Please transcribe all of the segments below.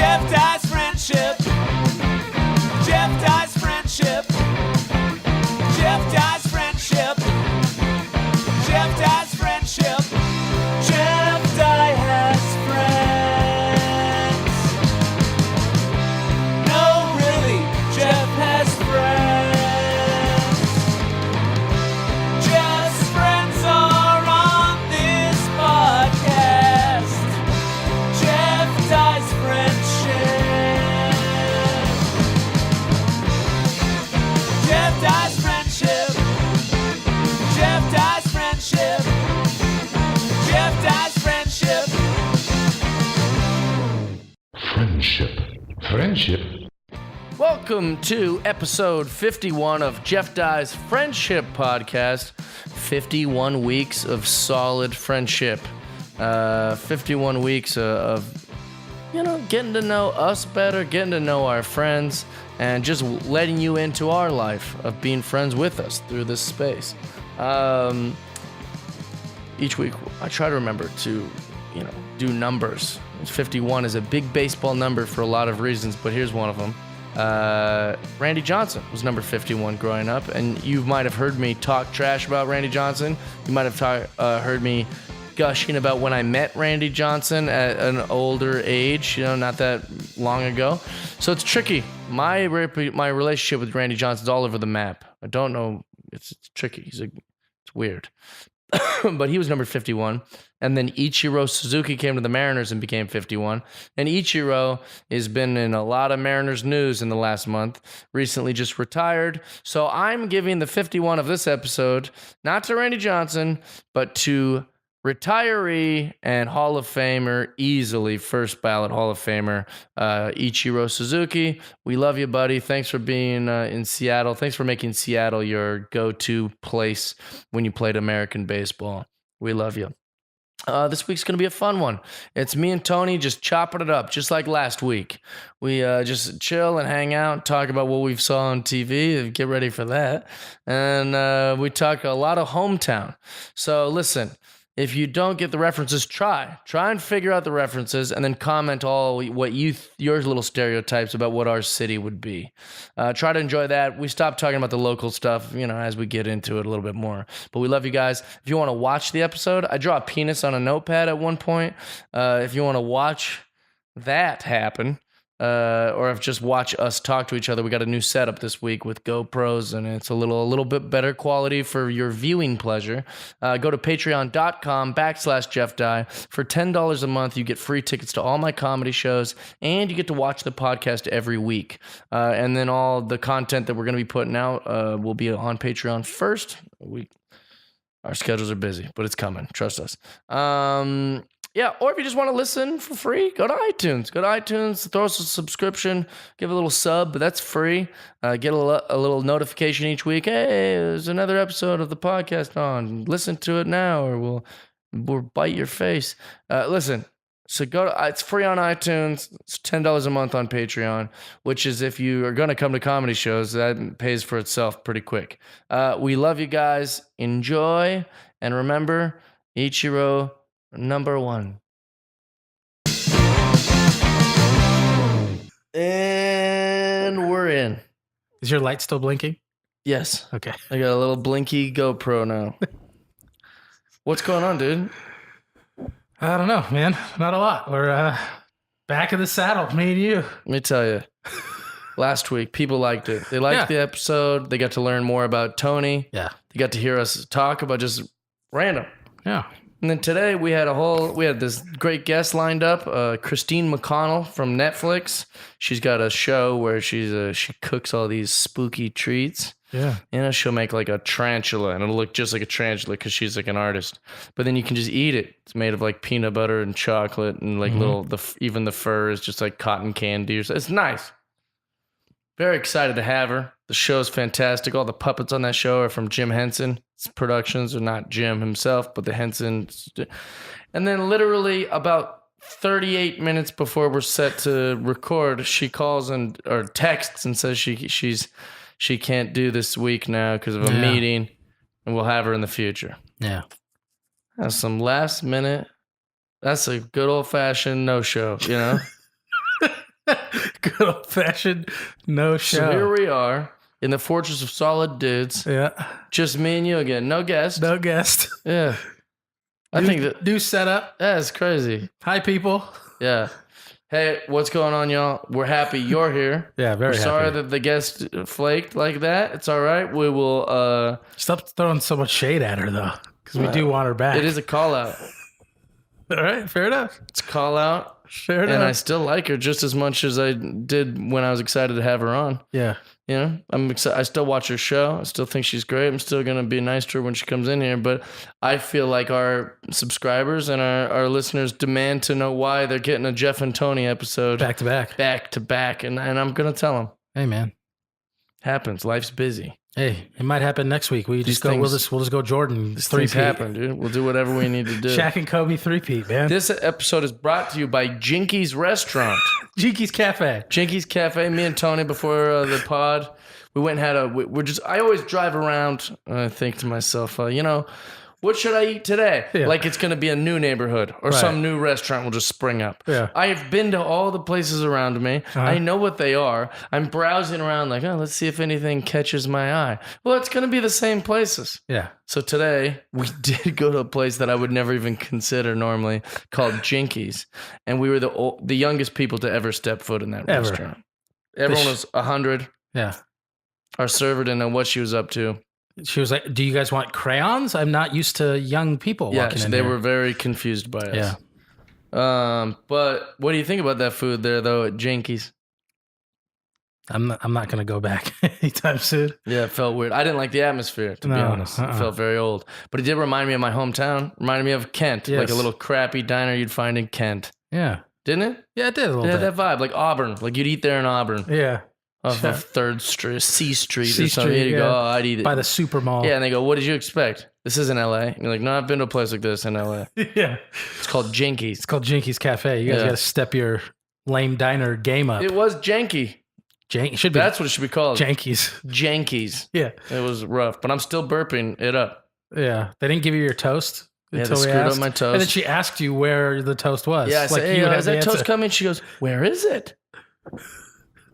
Jeff Dye's Friendship. Jeff Dye's Friendship. Jeff Dye's Friendship. Jeff Dye's Friendship. Jeff Dye has friends. No, really, Jeff has friends. Jeff's friends are on this podcast. Jeff Dye's Friendship. Jeff Dye's Friendship. Jeff Dye's Friendship. Jeff Dye's Friendship. Friendship. Welcome to episode 51 of Jeff Dye's Friendship Podcast. 51 weeks of solid friendship. 51 weeks of, getting to know us better, getting to know our friends, and just letting you into our life of being friends with us through this space. Each week, I try to remember to, do numbers. 51 is a big baseball number for a lot of reasons, but here's one of them. Randy Johnson was number 51 growing up, and you might have heard me talk trash about Randy Johnson. You might have heard me gushing about when I met Randy Johnson at an older age, not that long ago. So it's tricky. My relationship with Randy Johnson's all over the map. I don't know. It's tricky. It's weird. But he was number 51. And then Ichiro Suzuki came to the Mariners and became 51. And Ichiro has been in a lot of Mariners news in the last month. Recently just retired. So I'm giving the 51 of this episode, not to Randy Johnson, but to retiree and Hall of Famer, easily first ballot Hall of Famer, Ichiro Suzuki. We love you, buddy. Thanks for being in Seattle. Thanks for making Seattle your go-to place when you played American baseball. We love you. This week's going to be a fun one. It's me and Tony just chopping it up, just like last week. We just chill and hang out and talk about what we saw on TV. Get ready for that. And we talk a lot of hometown. So listen, if you don't get the references, try and figure out the references and then comment all what your little stereotypes about what our city would be. Try to enjoy that. We stopped talking about the local stuff, as we get into it a little bit more. But we love you guys. If you want to watch the episode, I draw a penis on a notepad at one point. If you want to watch that happen, or if just watch us talk to each other, we got a new setup this week with GoPros, and it's a little bit better quality for your viewing pleasure. Go to patreon.com/Jeff Dye. For $10 a month, you get free tickets to all my comedy shows, and you get to watch the podcast every week. And then all the content that we're going to be putting out will be on Patreon first. Our schedules are busy, but it's coming. Trust us. Yeah, or if you just want to listen for free, go to iTunes. Throw us a subscription, give a little sub, but that's free. Get a little notification each week. Hey, there's another episode of the podcast on. Listen to it now, or we'll bite your face. Listen, so it's free on iTunes. It's $10 a month on Patreon, which is if you are going to come to comedy shows, that pays for itself pretty quick. We love you guys. Enjoy, and remember, Ichiro number 1. And we're in. Is your light still blinking? Yes. Okay. I got a little blinky GoPro now. What's going on, dude? I don't know, man. Not a lot. We're back in the saddle, me and you. Let me tell you. Last week, people liked it. They liked the episode. They got to learn more about Tony. Yeah. They got to hear us talk about just random. Yeah. And then today we had this great guest lined up, Christine McConnell from Netflix. She's got a show where she cooks all these spooky treats. Yeah. She'll make like a tarantula, and it'll look just like a tarantula because she's like an artist. But then you can just eat it. It's made of like peanut butter and chocolate, and like even the fur is just like cotton candy. It's nice. Very excited to have her. The show's fantastic. All the puppets on that show are from Jim Henson. Productions are not Jim himself, but the Hensons. And then literally about 38 minutes before we're set to record, she calls or texts and says she can't do this week now because of a meeting, and we'll have her in the future. Yeah. That's some last minute. That's a good old fashioned no show, you know? Good old fashioned no show. So here we are in the fortress of solid dudes. Yeah. Just me and you again. No guest. No guest. Yeah. I think that New setup. that's crazy. Hi, people. Yeah. Hey, what's going on, y'all? We're happy you're here. Yeah, very We're happy. sorry that the guest flaked like that. It's all right. We will. Stop throwing so much shade at her, though, because we do want her back. It is a call out. All right, fair enough. It's a call out. Fair And I enough. still like her just as much as I did when I was excited to have her on. Yeah. You know, I'm excited. I still watch her show. I still think she's great. I'm still gonna be nice to her when she comes in here. But I feel like our subscribers and our listeners demand to know why they're getting a Jeff and Tony episode Back to back. back to back, and I'm gonna tell them. Hey, man. Happens. Life's busy. Hey, it might happen next week. We These just go. We'll things- just go Jordan These three things happen, dude. We'll do whatever we need to do. Shaq and Kobe 3-peat, man. This episode is brought to you by Jinky's Restaurant. Jinky's Cafe. Jinky's Cafe. Me and Tony before the pod, we went and had a. We're just. I always drive around and I think to myself, you know, what should I eat today? Yeah. Like it's going to be a new neighborhood or some new restaurant will just spring up. Yeah. I have been to all the places around me. I know what they are. I'm browsing around like, oh, let's see if anything catches my eye. Well, it's going to be the same places. Yeah. So today we did go to a place that I would never even consider normally called Jinky's, and we were the youngest people to ever step foot in that Ever. restaurant. Everyone was 100. Yeah. Our server didn't know what she was up to. She was like, "Do you guys want crayons? I'm not used to young people Yeah, walking so in they here." were very confused by us. Yeah. But what do you think about that food there though at Jinky's? I'm not going to go back anytime soon. Yeah, it felt weird. I didn't like the atmosphere, to be No, honest. It felt very old. But it did remind me of my hometown. Reminded me of Kent, like Yes. a little crappy diner you'd find in Kent. Yeah. Didn't it? Yeah, it did a little It had bit. that vibe, like Auburn. Like you'd eat there in Auburn. Yeah. Off Sure. of 3rd Street, C Street C or something. Street, You yeah. go, oh, I'd eat it. By the Super Mall. Yeah, and they go, what did you expect? This isn't LA. And you're like, no, I've been to a place like this in LA. Yeah. It's called Jinky's. It's called Jinky's Cafe. You guys Yeah. got to step your lame diner game up. It was janky. Should be That's what it should be called. Jankies. Jankies. Yeah. It was rough, but I'm still burping it up. Yeah. They didn't give you your toast Yeah, until they we screwed up asked. my toast. And then she asked you where the toast was. Yeah, I like said, hey, you would have is the that toast answer. coming? She goes, where is it?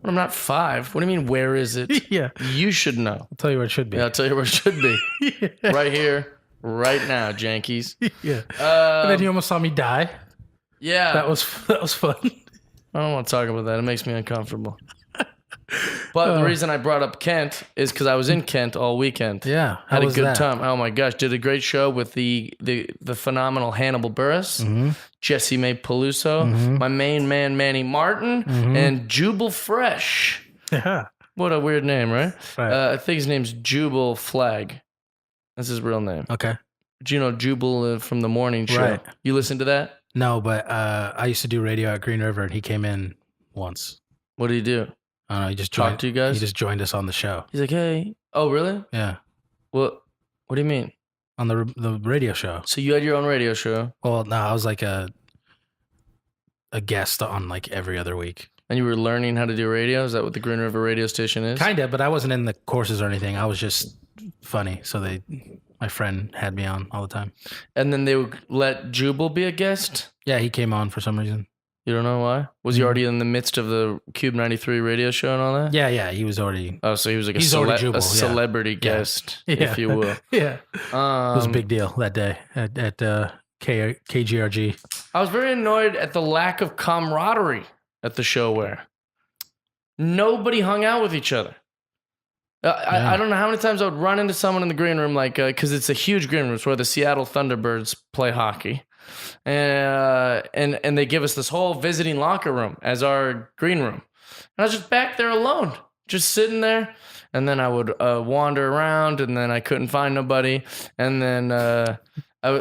I'm not 5. What do you mean, where is it? Yeah. You should know. I'll tell you where it should be. Yeah, I'll tell you where it should be. Yeah. Right here, right now, Jankies. Yeah. And then you almost saw me die. Yeah. That was fun. I don't want to talk about that. It makes me uncomfortable. But the reason I brought up Kent is because I was in Kent all weekend. Yeah. How Had a was good that? time. Oh my gosh, did a great show with the phenomenal Hannibal Buress, Mm-hmm. Jesse May Peluso, my main man Manny Martin, Mm-hmm. and Jubal Fresh. Yeah. What a weird name, right? Right. I think his name's Jubal Flag. That's his real name. Okay. Do you know Jubal from the morning show? Right. You listen to that? No, but I used to do radio at Green River, and he came in once. What do you do? I don't know. He just Talk joined. to you guys? He just joined us on the show. He's like, hey. Oh, really? Yeah, What do you mean? on the radio show. So you had your own radio show Well, no, I was like a guest on like every other week. and you were learning how to do radio? Is that what the Green River radio station is? Kind of, but I wasn't in the courses or anything. I was just funny, so my friend had me on all the time. And then they would let Jubal be a guest? Yeah, he came on for some reason. You don't know why? Was he already in the midst of the Cube 93 radio show and all that? Yeah, he was already. Oh, so he was like He's already Jubal, a yeah. celebrity guest, Yeah. if you will. Yeah, it was a Um, big deal that day at KGRG. I was very annoyed at the lack of camaraderie at the show where nobody hung out with each other. I don't know how many times I would run into someone in the green room, like, because it's a huge green room. It's where the Seattle Thunderbirds play hockey. And they give us this whole visiting locker room as our green room. And I was just back there alone, just sitting there. And then I would wander around, and then I couldn't find nobody. And then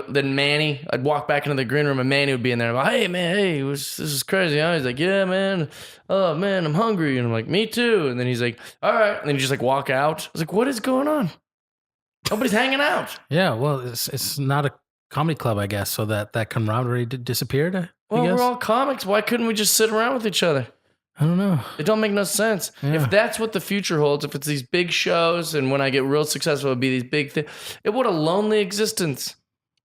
then Manny, I'd walk back into the green room, and Manny would be in there. I'm like, hey, man, hey, this is crazy. Huh? He's like, yeah, man. Oh, man, I'm hungry. And I'm like, me too. And then he's like, all right. And then he just like walk out. I was like, what is going on? Nobody's hanging out. Yeah, well, it's not a comedy club, I guess. So that camaraderie disappeared. I Well, guess. we're all comics. Why couldn't we just sit around with each other? I don't know. It don't make no sense. Yeah. If that's what the future holds, if it's these big shows, and when I get real successful, it'll be these big things. What a lonely existence.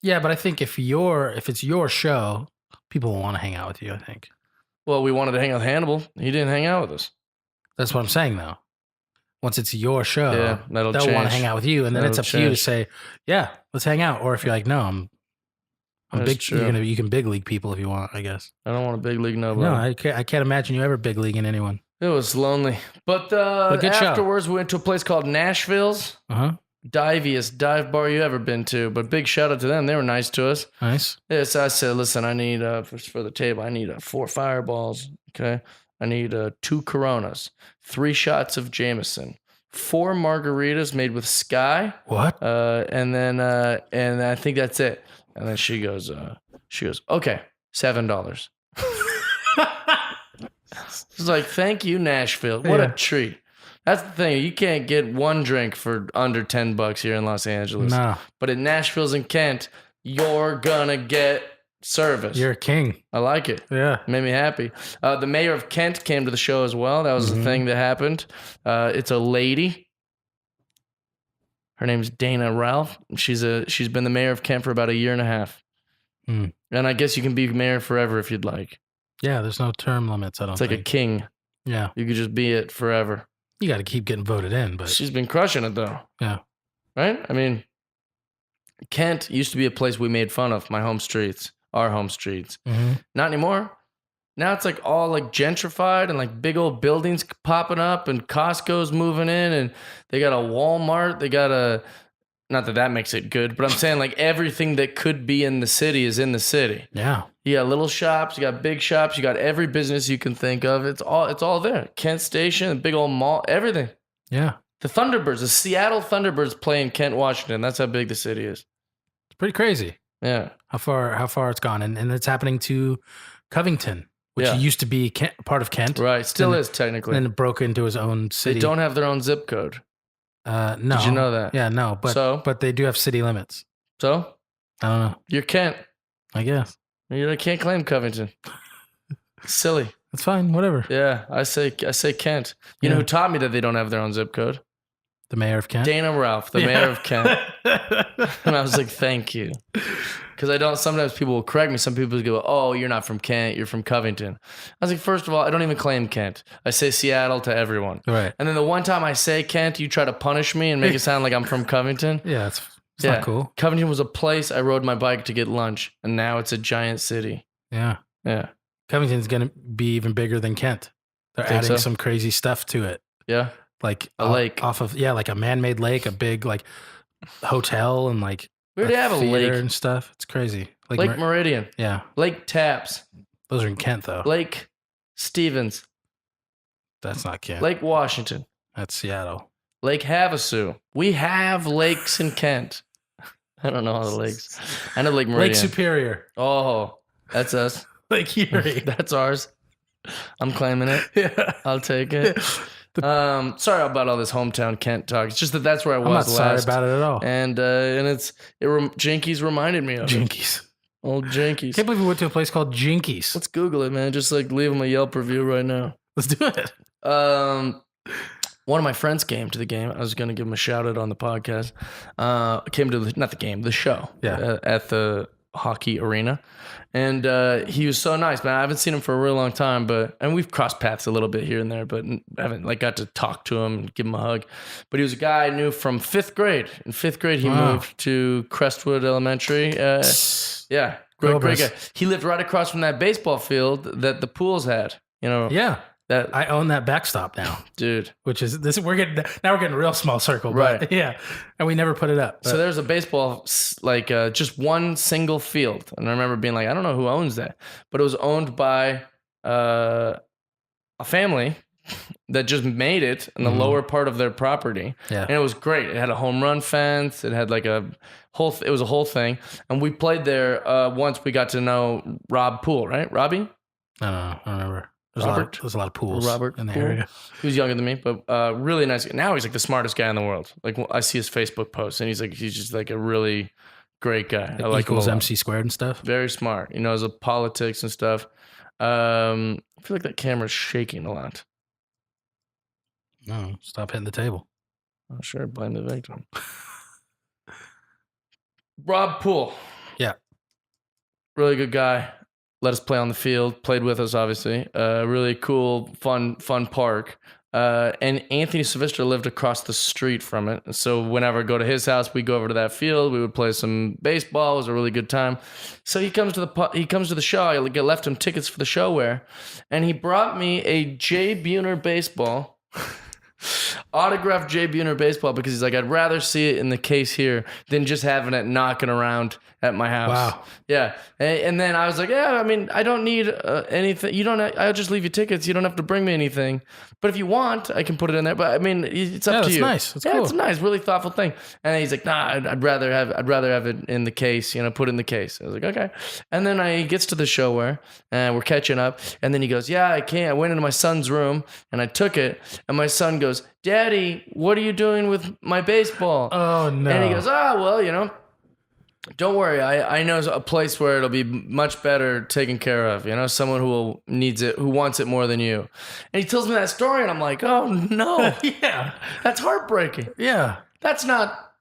Yeah, but I think if it's your show, people will want to hang out with you. I think. Well, we wanted to hang out with Hannibal. He didn't hang out with us. That's what I'm saying, though. Once it's your show, Yeah, that'll they'll want change. to hang out with you, and then it's That'll up to you to change. say, "Yeah, let's hang out." Or if you're like, "No, I'm That's big." true. You can big league people if you want, I guess. I don't want a big league nobody. No, I can't imagine you ever big leaguing anyone. It was lonely. But good show. afterwards, we went to a place called Nashville's. Uh huh. Diviest dive bar you ever been to. But big shout out to them. They were nice to us. Nice. Yes, I said, listen, I need, for the table, I need 4 fireballs. Okay. I need 2 Coronas, 3 shots of Jameson, 4 margaritas made with Sky. What? And then, and I think that's it. And then she goes, okay, $7. It's like, thank you, Nashville. What a Yeah. treat. That's the thing. You can't get one drink for under $10 here in Los Angeles. No, But in Nashville's in Kent, you're gonna get service. you're a king. I like it. Yeah. Made me happy. The mayor of Kent came to the show as well. That was the thing that happened. It's a lady. Her name's Dana Ralph. She's been the mayor of Kent for about 1.5 years. Mm. And I guess you can be mayor forever if you'd like. Yeah, there's no term limits. I don't It's like a think. king. Yeah, You could just be it forever. you got to keep getting voted in, but She's been crushing it though. yeah. Right? I mean, Kent used to be a place we made fun of, my home streets, our home streets. Mm-hmm. Not anymore. Now it's like all like gentrified and like big old buildings popping up and Costco's moving in and they got a Walmart. They got a, not that that makes it good, but I'm saying like everything that could be in the city is in the city. Yeah. You got little shops, you got big shops, you got every business you can think of. It's all there. Kent Station, the big old mall, everything. Yeah. The Thunderbirds, the Seattle Thunderbirds play in Kent, Washington. That's how big the city is. It's pretty crazy Yeah. how far it's gone. And it's happening to Covington, which Yeah. used to be part of Kent. Right. Still And- is technically. And then it broke into his own They city. don't have their own zip code. No. Did you know that? Yeah, no. But they do have city limits. So I don't know. you're Kent. I guess. You can't claim Covington. Silly. It's fine. Whatever. Yeah. I say Kent. You know Yeah. who taught me that they don't have their own zip code? The mayor of Kent. Dana Ralph, the mayor of Kent. And I was like, thank you. Because sometimes people will correct me. Some people go, oh, you're not from Kent. You're from Covington. I was like, first of all, I don't even claim Kent. I say Seattle to everyone. Right. And then the one time I say Kent, you try to punish me and make it sound like I'm from Covington. Yeah, it's not cool. Covington was a place I rode my bike to get lunch. And now it's a giant city. Yeah. Yeah. Covington's going to be even bigger than Kent. They're Think adding so? some crazy stuff to it. Yeah. Like A lake. off of, like a man-made lake, a big like hotel and like We already have a theater lake. and stuff. It's crazy. Lake Meridian. yeah. Lake Taps. Those are in Kent though. Lake Stevens. That's not Kent. Lake Washington. That's Seattle. Lake Havasu. We have lakes in Kent. I don't know all the lakes. I know Lake Meridian. Lake Superior. Oh, that's us. Lake Erie. That's ours. I'm claiming it. Yeah. I'll take it. Sorry about all this hometown Kent talk. It's just that's where I was I'm not sorry last. about it at all. And Jinkies reminded me of it. Jinkies. Old Jinkies. Can't believe we went to a place called Jinkies. Let's Google it, man. Just like leave them a Yelp review right now. Let's do it. One of my friends came to the game. I was going to give him a shout out on the podcast. Came to the show. Yeah. At the hockey arena. And he was so nice, man. I haven't seen him for a real long time, and we've crossed paths a little bit here and there, but I haven't got to talk to him and give him a hug. But he was a guy I knew from 5th grade. In 5th grade, he Wow. moved to Crestwood Elementary. Yeah, great Cobras. guy. He lived right across from that baseball field that the Pools had. You know, Yeah. that I own that backstop now, dude. which is this. We're getting real small circle, but Right. Yeah, and we never put it up. So there's a baseball, just one single field. And I remember being like, I don't know who owns that. But it was owned by a family that just made it in the lower part of their property. Yeah. And it was great. It had a home run fence. It had like it was a whole thing. And we played there once. We got to know Rob Poole, right? Robbie? I don't know. I don't remember. Robert? There's a lot of pools. Robert in the Poole. area. He was younger than me, but really nice. Now he's like the smartest guy in the world. Like I see his Facebook posts, and he's just like a really great guy. I like him a Equals lot. MC squared and stuff. Very smart. He knows the politics and stuff. I feel like that camera's shaking a lot. No, stop hitting the table. I'm sure. Blame the victim. Rob Poole. Yeah. Really good guy. let us play on the field, played with us, obviously. Really cool, fun park. And Anthony Sylvester lived across the street from it. So whenever I go to his house, we go over to that field. We would play some baseball. It was a really good time. So he comes to the show. I left him tickets for the show wear, and he brought me a Jay Buhner baseball. Autographed Jay Buhner baseball, because he's like, I'd rather see it in the case here than just having it knocking around at my house. Wow. Yeah. And then I was like, yeah, I mean, I don't need anything. I'll just leave you tickets. You don't have to bring me anything. But if you want, I can put it in there. But I mean, it's up to you. Nice. That's yeah, cool. it's a nice, really thoughtful thing. And he's like, nah, I'd rather have it in the case, put it in the case. I was like, okay. And then he gets to the show where we're catching up. And then he goes, yeah, I can't. I went into my son's room and I took it. And my son goes, Daddy, what are you doing with my baseball? Oh, no. And he goes, well, don't worry. I know a place where it'll be much better taken care of. Someone who needs it, who wants it more than you. And he tells me that story, and I'm like, oh no, Yeah. that's heartbreaking. Yeah. That's not.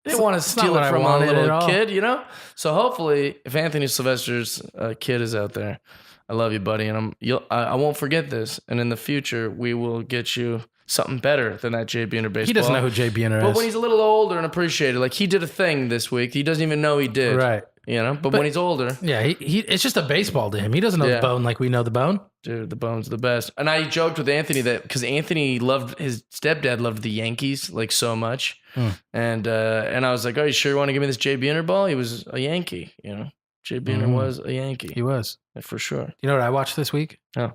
They want to not steal what it I from a wanted at little all. kid, So hopefully, if Anthony Sylvester's kid is out there, I love you, buddy, and I won't forget this. And in the future, we will get you something better than that Jay Buhner baseball. He doesn't know who Jay Buhner But is. when he's a little older and appreciated, like he did a thing this week, he doesn't even know he did. Right. But when he's older, Yeah, he it's just a baseball to him. He doesn't know Yeah. the bone like we know the bone. dude, the bone's the best. And I joked with Anthony that because Anthony his stepdad loved the Yankees like so much, and I was like, oh, you sure you want to give me this Jay Buhner ball? He was a Yankee, Jay Buhner was a Yankee. He was. For sure. You know what I watched this week? Oh.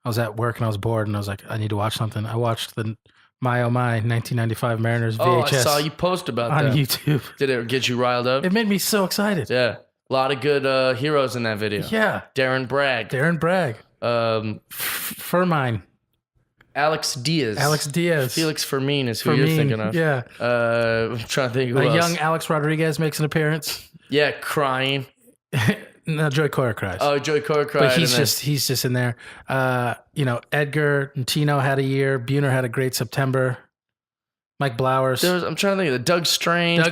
I was at work and I was bored and I was like, I need to watch something. I watched the My 1995 Mariners VHS Oh, I saw you post about on that. YouTube. Did it get you riled up? It made me so excited. Yeah. A lot of good heroes in that video. Yeah. Darren Bragg. Darren Bragg. Um, Fermine. Alex Diaz. Felix Fermin is who you're thinking of. Yeah. I'm trying to think who A else. young Alex Rodriguez makes an appearance. Yeah, crying. No, Joey Cora cries. Oh, Joey Cora cried. But he's just in there. Edgar and Tino had a year. Buhner had a great September. Mike Blowers. I'm trying to think of the Doug Strange.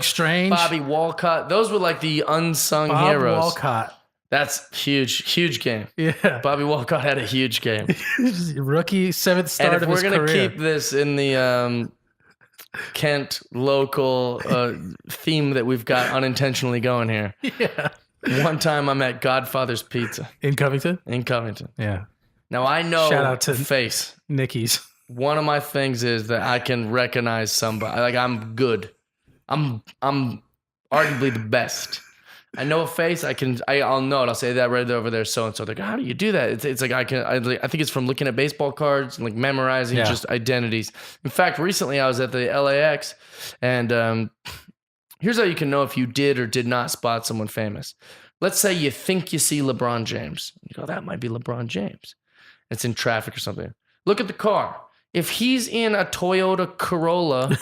Bobby Walcott. Those were like the unsung Bob heroes. Walcott. That's huge game. Yeah. Bobby Walcott had a huge game. Rookie, 7th start And if of we're his gonna career. keep this in the Kent local theme that we've got unintentionally going here. Yeah. One time I'm at Godfather's Pizza In Covington? in Covington. Yeah. Now I know Shout out to- face. Nikki's. One of my things is that I can recognize somebody. Like I'm good. I'm arguably the best. I know a face. I'll know it. I'll say that right over there. So and so. Like, how do you do that? It's like I think it's from looking at baseball cards and like memorizing Yeah. just identities. In fact, recently I was at the LAX, and here's how you can know if you did or did not spot someone famous. Let's say you think you see LeBron James. You go, that might be LeBron James. It's in traffic or something. Look at the car. If he's in a Toyota Corolla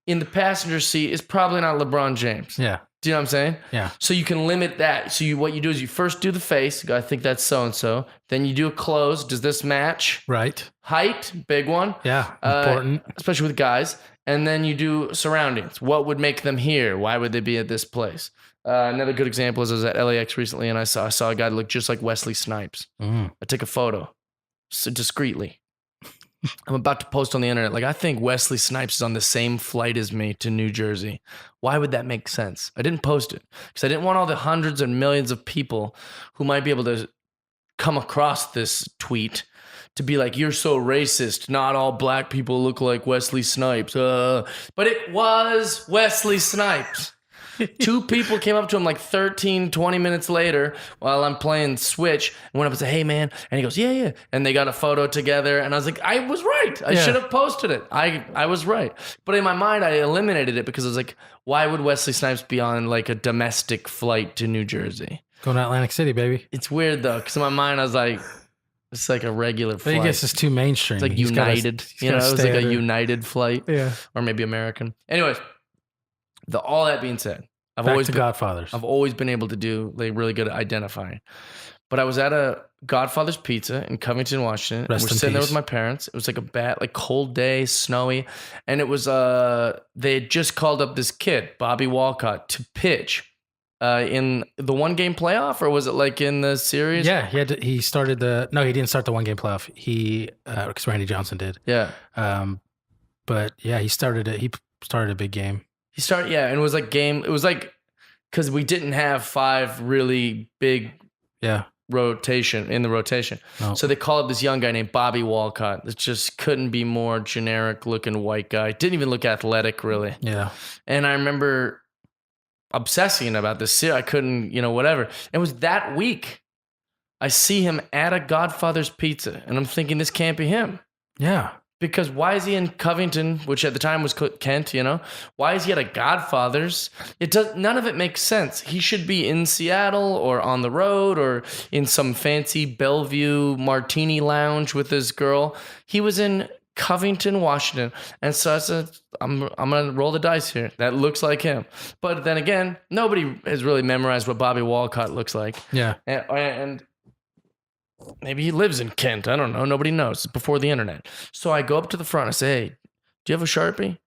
in the passenger seat, it's probably not LeBron James. Yeah. Do you know what I'm saying? Yeah. So you can limit that. So what you do is you first do the face. You go, I think that's so-and-so. Then you do a close. Does this match? Right. Height, big one. Yeah. Important. Especially with guys. And then you do surroundings. What would make them here? Why would they be at this place? Another good example is I was at LAX recently and I saw a guy that looked just like Wesley Snipes. I took a photo. So discreetly. I'm about to post on the internet. Like, I think Wesley Snipes is on the same flight as me to New Jersey. Why would that make sense? I didn't post it because I didn't want all the hundreds and millions of people who might be able to come across this tweet to be like, you're so racist. Not all black people look like Wesley Snipes. But it was Wesley Snipes. Two people came up to him like 13, 20 minutes later while I'm playing Switch and went up and said, hey, man. And he goes, yeah. And they got a photo together. And I was like, I was right. I should have posted it. I was right. But in my mind, I eliminated it because I was like, why would Wesley Snipes be on like a domestic flight to New Jersey? Going to Atlantic City, baby. It's weird, though, because in my mind, I was like, it's like a regular flight. I guess it's too mainstream. It's like He's gotta- United. he's You know, gotta it was stay like a under- United flight. Yeah. Or maybe American. Anyways, all that being said, I've Back to Godfathers. always been able to do like really good at identifying. But I was at a Godfather's Pizza in Covington, Washington. Rest We're in sitting there peace. with my parents. It was like a bad, like cold day, snowy, and it was they had just called up this kid, Bobby Walcott, to pitch in the 1-game playoff, or was it like in the series? Yeah, he started no, he didn't start the 1-game playoff. He because Randy Johnson did. Yeah. But yeah, he started it. He started a big game. He started, yeah, and it was like because we didn't have 5 really big rotation in the rotation. No. So they called this young guy named Bobby Walcott. That just couldn't be more generic looking white guy. Didn't even look athletic really. Yeah. And I remember obsessing about this. I couldn't, whatever. It was that week. I see him at a Godfather's Pizza, and I'm thinking this can't be him. Yeah. Because why is he in Covington, which at the time was Kent, Why is he at a Godfather's? None of it makes sense. He should be in Seattle or on the road or in some fancy Bellevue martini lounge with his girl. He was in Covington, Washington. And so I said, I'm going to roll the dice here. That looks like him. But then again, nobody has really memorized what Bobby Walcott looks like. Yeah. And maybe he lives in Kent. I don't know. Nobody knows. It's before the internet. So I go up to the front. I say, hey, do you have a Sharpie?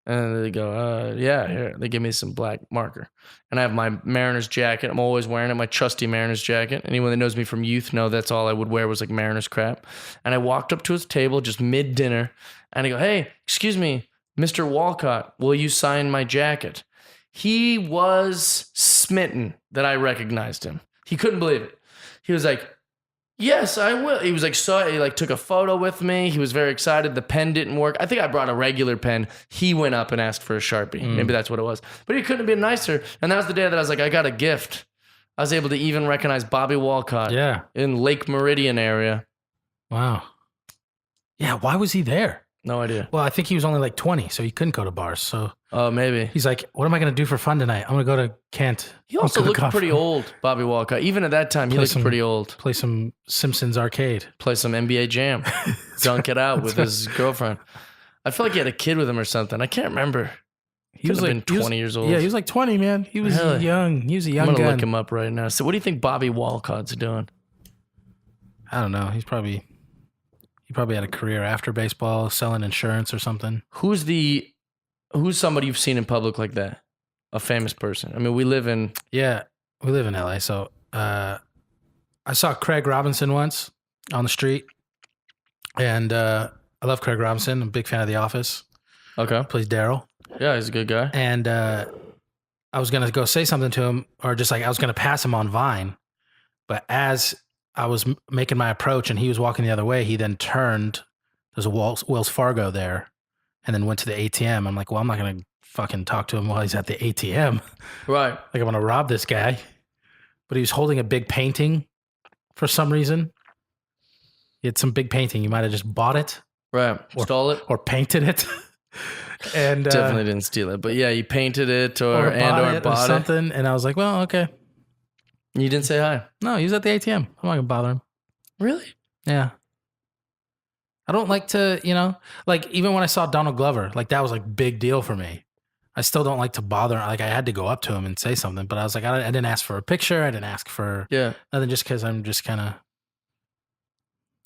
And they go, yeah, here. They give me some black marker. And I have my Mariners jacket. I'm always wearing it, my trusty Mariners jacket. Anyone that knows me from youth know that's all I would wear was like Mariners crap. And I walked up to his table just mid-dinner. And I go, hey, excuse me, Mr. Walcott, will you sign my jacket? He was smitten that I recognized him. He couldn't believe it. He was like, yes, I will. He was like, he took a photo with me. He was very excited. The pen didn't work. I think I brought a regular pen. He went up and asked for a Sharpie. Maybe that's what it was. But he couldn't have been nicer. And that was the day that I was like, I got a gift. I was able to even recognize Bobby Walcott in Lake Meridian area. Wow. Yeah, why was he there? No idea. Well, I think he was only like 20, so he couldn't go to bars. So maybe. he's like, what am I going to do for fun tonight? I'm going to go to Kent. He also looked pretty old, Bobby Walcott. Even at that time, he looked pretty old. Play some Simpsons arcade. Play some NBA Jam. Dunk it out with his girlfriend. I feel like he had a kid with him or something. I can't remember. He was like 20 years old. Yeah, he was like 20, man. He was young. He was a young guy. I'm going to look him up right now. So what do you think Bobby Walcott's doing? I don't know. He probably had a career after baseball, selling insurance or something. Who's somebody you've seen in public like that? A famous person. I mean, we live in LA. So I saw Craig Robinson once on the street, and I love Craig Robinson. I'm a big fan of The Office. Okay. Plays Daryl. Yeah, he's a good guy. And I was going to go say something to him, or just like I was going to pass him on Vine. But as I was making my approach and he was walking the other way, he then turned. There's a Wells Fargo there, and then went to the ATM. I'm like, well, I'm not going to fucking talk to him while he's at the ATM. Right. Like, I'm going to rob this guy. But he was holding a big painting for some reason. He had some big painting. You might have just bought it. Right. Stole it. Or painted it. And definitely didn't steal it. But yeah, you painted it or bought something. And I was like, well, okay. You didn't say hi? No, he was at the ATM. I'm not going to bother him. Really? Yeah. I don't like to, like even when I saw Donald Glover, like that was like big deal for me. I still don't like to bother. Like I had to go up to him and say something, but I was like, I didn't ask for a picture. I didn't ask for nothing, just because I'm just kind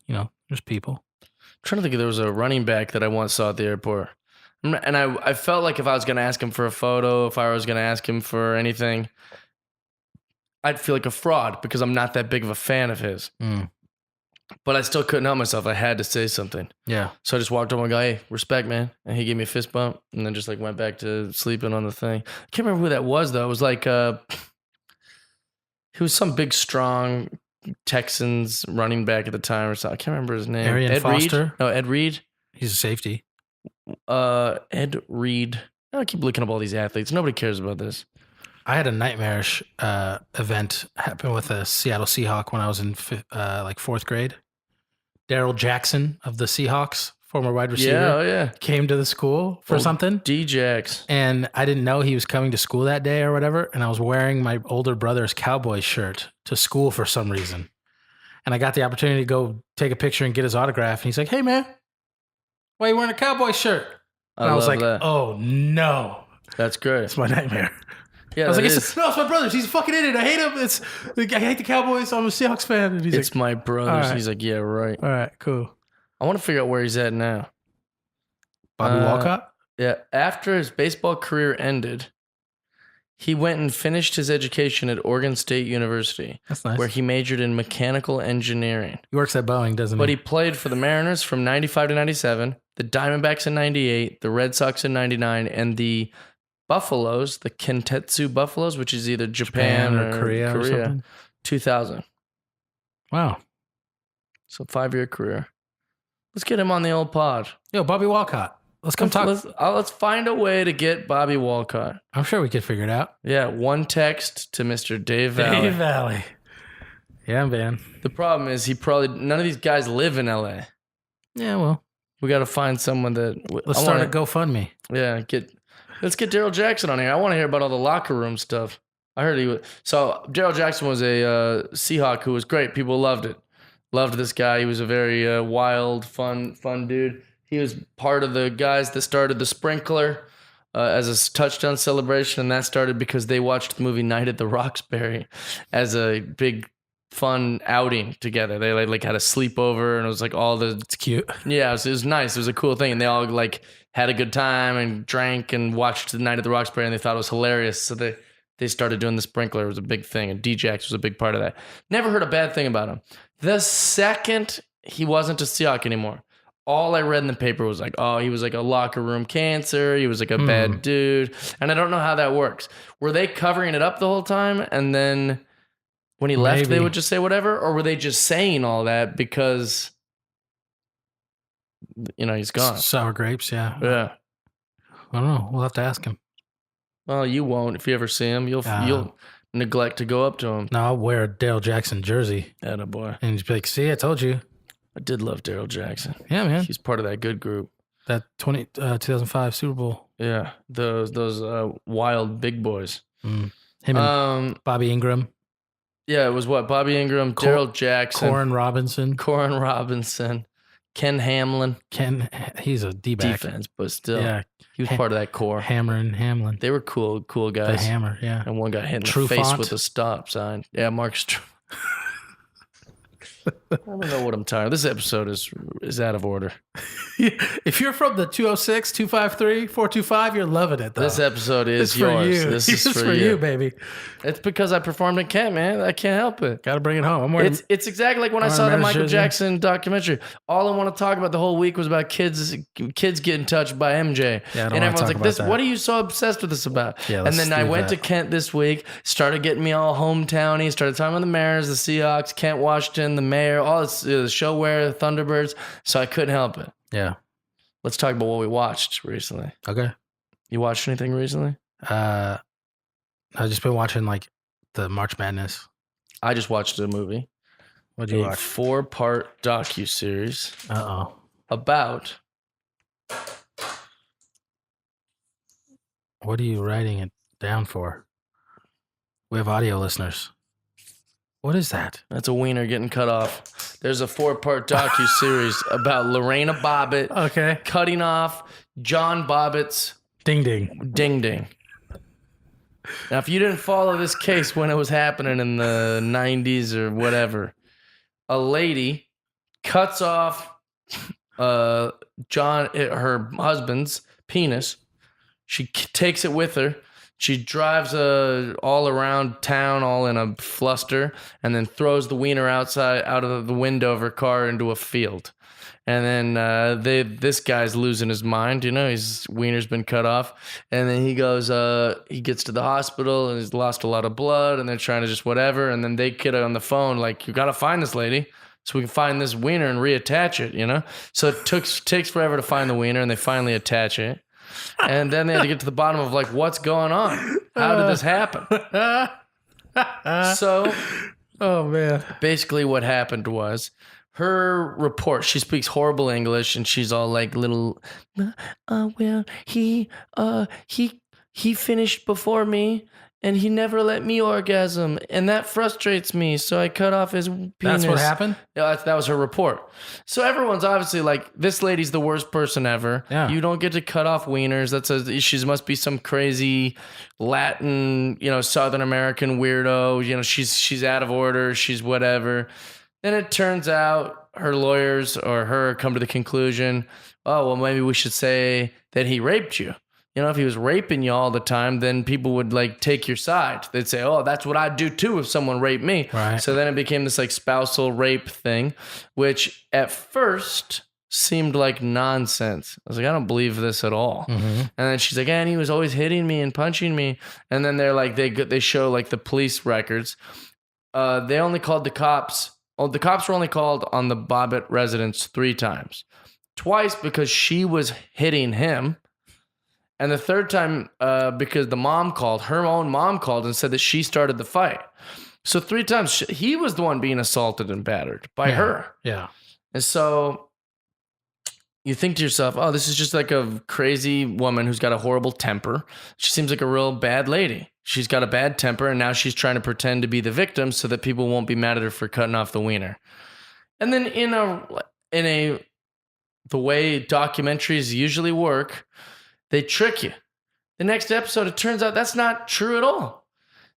of, just people. I'm trying to think if there was a running back that I once saw at the airport. And I felt like if I was going to ask him for a photo, if I was going to ask him for anything, I'd feel like a fraud because I'm not that big of a fan of his. But I still couldn't help myself. I had to say something. Yeah. So I just walked over and go, hey, respect, man. And he gave me a fist bump and then just like went back to sleeping on the thing. I can't remember who that was though. It was like, he was some big, strong Texans running back at the time or something. I can't remember his name. Arian Ed Foster? Reed? No, Ed Reed. He's a safety. Ed Reed. I keep looking up all these athletes. Nobody cares about this. I had a nightmarish event happen with a Seattle Seahawk when I was in like fourth grade. Daryl Jackson of the Seahawks, former wide receiver, came to the school for something. D-Jax. And I didn't know he was coming to school that day or whatever. And I was wearing my older brother's Cowboys shirt to school for some reason. And I got the opportunity to go take a picture and get his autograph. And he's like, hey, man, why are you wearing a Cowboys shirt? And I was like, oh, no. That's great. It's my nightmare. Yeah, I was like, it's my brother's. He's a fucking idiot. I hate him. I hate the Cowboys. I'm a Seahawks fan. And he's it's my brother's. Right. He's like, yeah, right. All right, cool. I want to figure out where he's at now. Bobby Walcott? Yeah. After his baseball career ended, He went and finished his education at Oregon State University, That's nice. where he majored in mechanical engineering. He works at Boeing, doesn't But he? he played for the Mariners from 95 to 97, the Diamondbacks in 98, the Red Sox in 99, and the Buffaloes, the Kentetsu Buffaloes, which is either Japan or Korea or something. 2000. Wow. So 5-year career. Let's get him on the old pod. Yo, Bobby Walcott. Let's come talk. Let's find a way to get Bobby Walcott. I'm sure we could figure it out. Yeah, one text to Mr. Dave Valley. Dave Valley. Yeah, man. The problem is none of these guys live in LA. Yeah, well, We got to find someone that. let's start a GoFundMe. Yeah, let's get Daryl Jackson on here. I want to hear about all the locker room stuff. I heard he was. So Daryl Jackson was a Seahawk who was great. People loved it. Loved this guy. He was a very wild, fun dude. He was part of the guys that started the sprinkler as a touchdown celebration, and that started because they watched the movie Night at the Roxbury as a big fun outing together. They like had a sleepover, and it was like all the It's cute. yeah, it was nice. It was a cool thing, and they all like had a good time and drank and watched the Night at the Roxbury, and they thought it was hilarious. So they started doing the sprinkler. It was a big thing, and D-Jax was a big part of that. Never heard a bad thing about him. The second he wasn't a Seahawk anymore, all I read in the paper was like, oh, he was like a locker room cancer. He was like a bad dude. And I don't know how that works. Were they covering it up the whole time? And then when he left, they Maybe. would just say whatever? Or were they just saying all that because, he's gone? Sour grapes, yeah. Yeah. I don't know. We'll have to ask him. Well, you won't. If you ever see him, you'll neglect to go up to him. No, I'll wear a Daryl Jackson jersey Attaboy. and just be like, see, I told you. I did love Daryl Jackson. Yeah, man. He's part of that good group. That 2005 Super Bowl. Yeah. Those wild big boys. Him and Bobby Ingram, Yeah, it was what? Bobby Ingram, Daryl Jackson, Corin Robinson, Corin Robinson, Ken Hamlin. Ken. He's a D-back. Defense, but still. Yeah, He was part of that core. Hammer and Hamlin. They were cool The guys. Hammer, yeah. And one got hit in the True face Font. with a stop sign. Yeah, Marcus True. I don't know what I'm tired. This episode is out of order. If you're from the 206, 253, 425, you're loving it, though. This episode is It's for yours. you. This is It's for you. baby. It's because I performed in Kent, man. I can't help it. Got to bring it home. I'm wearing It's exactly like when I Warren saw the Maris Michael jersey. Jackson documentary. All I want to talk about the whole week was about kids getting touched by MJ. Yeah, I don't and wanna everyone's talk like, about "This, that. what are you so obsessed with this about?" Yeah, and let's then I leave went that. to Kent this week, started getting me all hometowny, started talking about the Mariners, the Seahawks, Kent Washington, the mayor, all this the showware, the Thunderbirds. So I couldn't help it. Yeah. Let's talk about what we watched recently. Okay. You watched anything recently? I've just been watching like the March Madness. I just watched a movie, What'd you a watch? 4-part docuseries Uh-oh. about What are you writing it down for? We have audio listeners. What is that? That's a wiener getting cut off. There's a 4-part docu-series about Lorena Bobbitt Okay. cutting off John Bobbitt's Ding ding. ding ding. Now, if you didn't follow this case when it was happening in the 90s or whatever, a lady cuts off her husband's penis. She takes it with her. She drives all around town, all in a fluster, and then throws the wiener out of the window of her car into a field. And then this guy's losing his mind. His wiener's been cut off. And then he goes, he gets to the hospital and he's lost a lot of blood. And they're trying to just whatever. And then they get on the phone like, you got to find this lady so we can find this wiener and reattach it, So it takes forever to find the wiener, and they finally attach it. And then they had to get to the bottom of like, what's going on? How did this happen? So Oh man. basically what happened was her report, she speaks horrible English and she's all like little, well, he finished before me and he never let me orgasm and that frustrates me. So I cut off his penis. That's what happened? Yeah, that was her report. So everyone's obviously like, this lady's the worst person ever. Yeah. You don't get to cut off wieners. She must be some crazy Latin, Southern American weirdo. She's out of order. She's whatever. Then it turns out her lawyers or her come to the conclusion, oh, well, maybe we should say that he raped you. You know, if he was raping you all the time, then people would like take your side. They'd say, oh, that's what I'd do too if someone raped me. Right. So then it became this like spousal rape thing, which at first seemed like nonsense. I was like, I don't believe this at all. And then she's like, and he was always hitting me and punching me. And then they're like, they show like the police records. They only called the cops. Oh, the cops were only called on the Bobbitt residence 3 times. Twice because she was hitting him. And the third time, because the mom called, her own mom called and said that she started the fight. So 3 times, he was the one being assaulted and battered by her. Yeah. And so you think to yourself, oh, this is just like a crazy woman who's got a horrible temper. She seems like a real bad lady. She's got a bad temper, and now she's trying to pretend to be the victim so that people won't be mad at her for cutting off the wiener. And then in the way documentaries usually work, they trick you. The next episode, it turns out that's not true at all.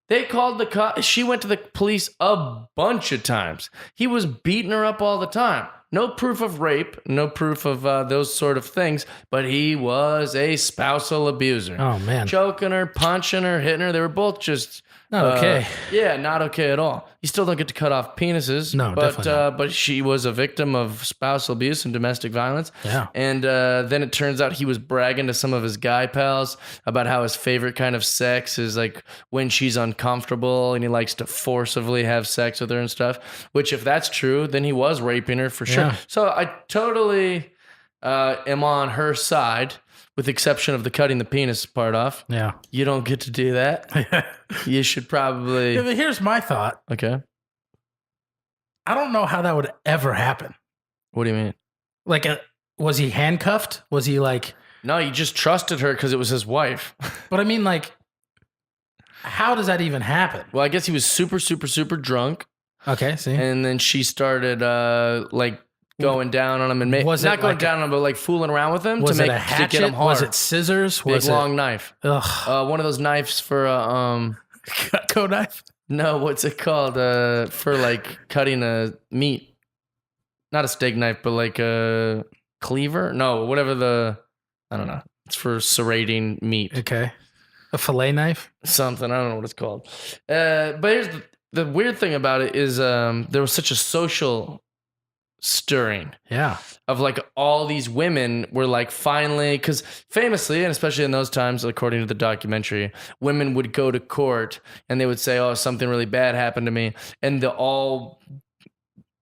They called she went to the police a bunch of times. He was beating her up all the time. No proof of rape, no proof of those sort of things, but he was a spousal abuser. Oh, man. Choking her, punching her, hitting her. They were both just... Not okay. Yeah, not okay at all. You still don't get to cut off penises. No, but, definitely not. But she was a victim of spousal abuse and domestic violence. Yeah. And then it turns out he was bragging to some of his guy pals about how his favorite kind of sex is like when she's uncomfortable and he likes to forcibly have sex with her and stuff. Which, if that's true, then he was raping her for sure. Yeah. So I totally am on her side. With the exception of the cutting the penis part off. Yeah. You don't get to do that. You should probably... Yeah, but here's my thought. Okay. I don't know how that would ever happen. What do you mean? Like, was he handcuffed? Was he like... No, you just trusted her because it was his wife. But I mean, like, how does that even happen? Well, I guess he was super, super, super drunk. Okay, see? And then she started, like... going down on him and Was not it going like down on him, but like fooling around with him Was to it make a hatchet? to get him hard. Was it scissors? Big Was it long knife? Ugh. One of those knives for Cutco knife? no, what's it called? For like cutting a meat, not a steak knife, but like a cleaver. No, whatever I don't know. It's for serrating meat. Okay. A fillet knife? Something I don't know what it's called. But here's the weird thing about it is there was such a social stirring. Yeah. Of like all these women were like finally, because famously, and especially in those times, according to the documentary, women would go to court and they would say, oh, something really bad happened to me. And the all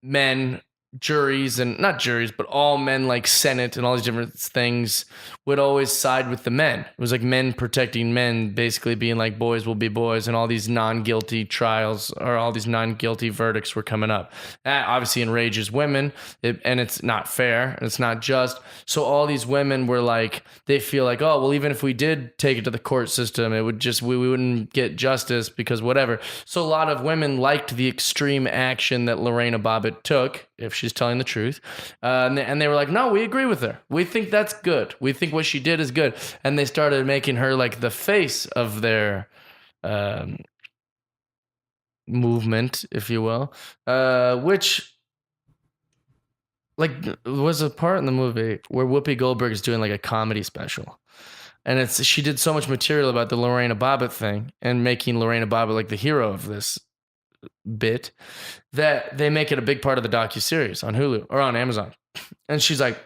men juries and not juries, but all men like Senate and all these different things would always side with the men. It was like men protecting men, basically being like boys will be boys, and all these non-guilty trials or all these non-guilty verdicts were coming up. That obviously enrages women, and it's not fair and it's not just. So all these women were like, they feel like, oh, well, even if we did take it to the court system, it would just, we wouldn't get justice because whatever. So a lot of women liked the extreme action that Lorena Bobbitt took, if she's telling the truth. And they were like, no, we agree with her. We think that's good. We think what she did is good. And they started making her like the face of their movement, if you will, which like was a part in the movie where Whoopi Goldberg is doing like a comedy special. And she did so much material about the Lorena Bobbitt thing and making Lorena Bobbitt like the hero of this bit that they make it a big part of the docuseries on Hulu or on Amazon. And she's like,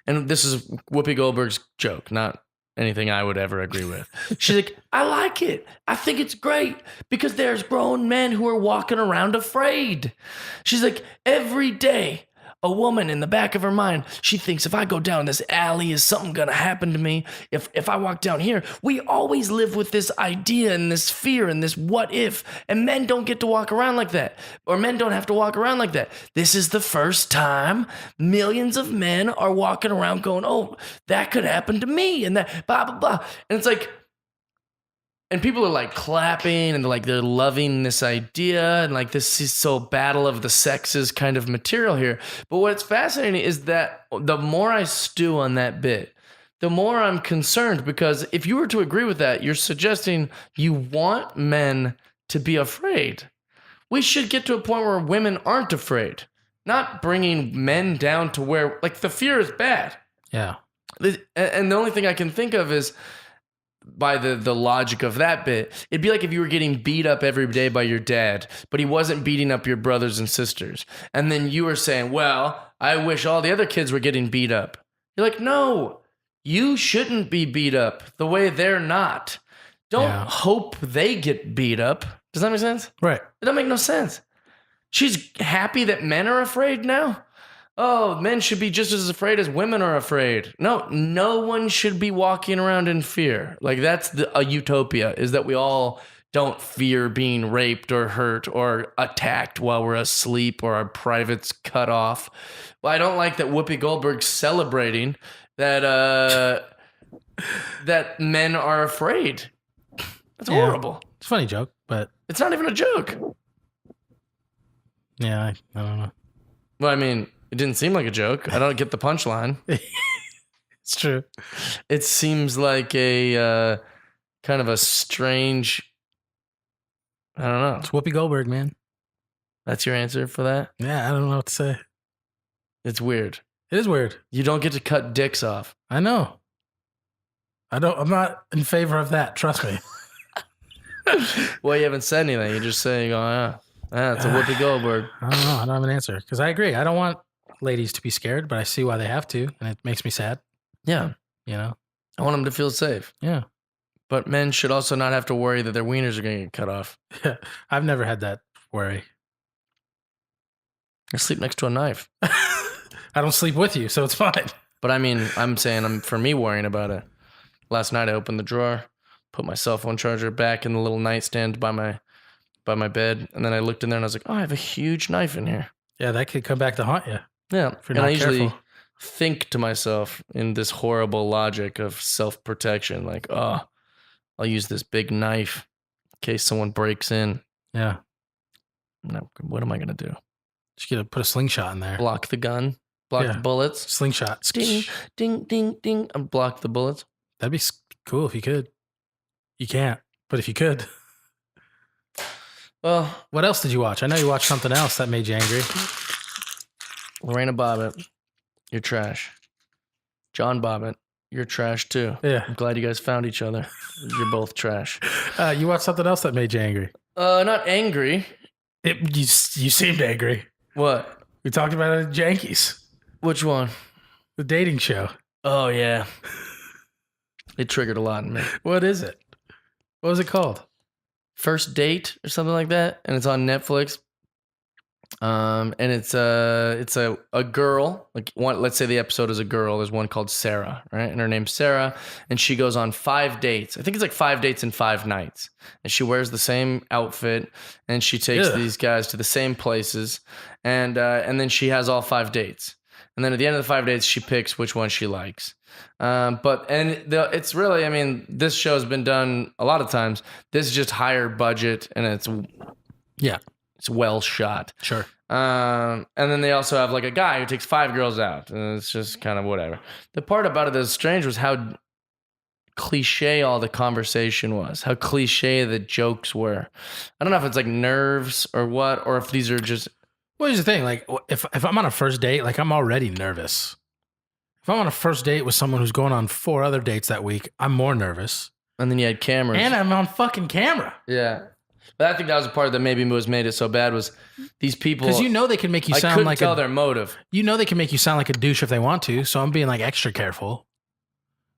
and this is Whoopi Goldberg's joke, not anything I would ever agree with. She's like, I like it. I think it's great because there's grown men who are walking around afraid. She's like, every day, a woman in the back of her mind, she thinks if I go down this alley, is something going to happen to me? If I walk down here, we always live with this idea and this fear and this what if. And men don't get to walk around like that. Or men don't have to walk around like that. This is the first time millions of men are walking around going, oh, that could happen to me. And that blah, blah, blah. And it's like, and people are like clapping and they're loving this idea and like this is so battle of the sexes kind of material here. But what's fascinating is that the more I stew on that bit, the more I'm concerned, because if you were to agree with that, you're suggesting you want men to be afraid. We should get to a point where women aren't afraid, not bringing men down to where like the fear is bad. Yeah. And the only thing I can think of is by the logic of that bit, it'd be like if you were getting beat up every day by your dad, but he wasn't beating up your brothers and sisters. And then you were saying, well, I wish all the other kids were getting beat up. You're like, no, you shouldn't be beat up the way they're not. Don't hope they get beat up. Does that make sense? Right. It don't make no sense. She's happy that men are afraid now. Oh, men should be just as afraid as women are afraid. No one should be walking around in fear. Like that's a utopia, is that we all don't fear being raped or hurt or attacked while we're asleep or our privates cut off. Well, I don't like that Whoopi Goldberg's celebrating that that men are afraid. That's horrible. It's a funny joke, but It's not even a joke. yeah, I don't know. Well, I mean, it didn't seem like a joke. I don't get the punchline. It's true. It seems like a kind of a strange. I don't know. It's Whoopi Goldberg, man. That's your answer for that? Yeah, I don't know what to say. It's weird. It is weird. You don't get to cut dicks off. I know. I'm not in favor of that. Trust me. Well, you haven't said anything. You're just saying, oh, yeah, it's a Whoopi Goldberg. I don't know. I don't have an answer because I agree. I don't want ladies to be scared, but I see why they have to, and it makes me sad. Yeah. You know? I want them to feel safe. Yeah. But men should also not have to worry that their wieners are going to get cut off. Yeah. I've never had that worry. I sleep next to a knife. I don't sleep with you, so it's fine. But I mean, I'm saying for me worrying about it. Last night I opened the drawer, put my cell phone charger back in the little nightstand by my bed, and then I looked in there and I was like, oh, I have a huge knife in here. Yeah, that could come back to haunt you. Yeah. If you're And not I usually careful. think to myself in this horrible logic of self-protection, like, oh, I'll use this big knife in case someone breaks in. Yeah. No, what am I going to do? Just get to put a slingshot in there. Block the gun? Block Yeah. the bullets? Slingshot. Ding, ding, ding, ding. And block the bullets. That'd be cool if you could. You can't, but if you could. Well, What else did you watch? I know you watched something else that made you angry. Lorena Bobbitt, you're trash. John Bobbitt, you're trash too. Yeah. I'm glad you guys found each other. You're both trash. You watched something else that made you angry. Not angry. You seemed angry. What? We talked about it at Yankees, Which one? the dating show. Oh, yeah. It triggered a lot in me. What is it? What was it called? First Date or something like that, and it's on Netflix. And it's a girl, like one, let's say the episode is a girl. There's one called Sarah, right? And her name's Sarah, and she goes on 5 dates. I think it's like 5 dates in 5 nights. And she wears the same outfit, and she takes Ugh. these guys to the same places, and then she has all 5 dates. And then at the end of the 5 dates, she picks which one she likes. It's really, I mean, this show's been done a lot of times. This is just higher budget, and it's well shot. Sure. And then they also have like a guy who takes 5 girls out, and it's just kind of whatever. The part about it that was strange was how cliche all the conversation was, how cliche the jokes were. I don't know if it's like nerves or what, or if these are just. Well, here's the thing. Like, if I'm on a first date, like I'm already nervous. If I'm on a first date with someone who's going on 4 other dates that week, I'm more nervous. And then you had cameras. And I'm on fucking camera. Yeah. But I think that was the part that maybe made it so bad was these people. Because you know they can make you I sound couldn't like tell their motive. you know they can make you sound like a douche if they want to. So I'm being like extra careful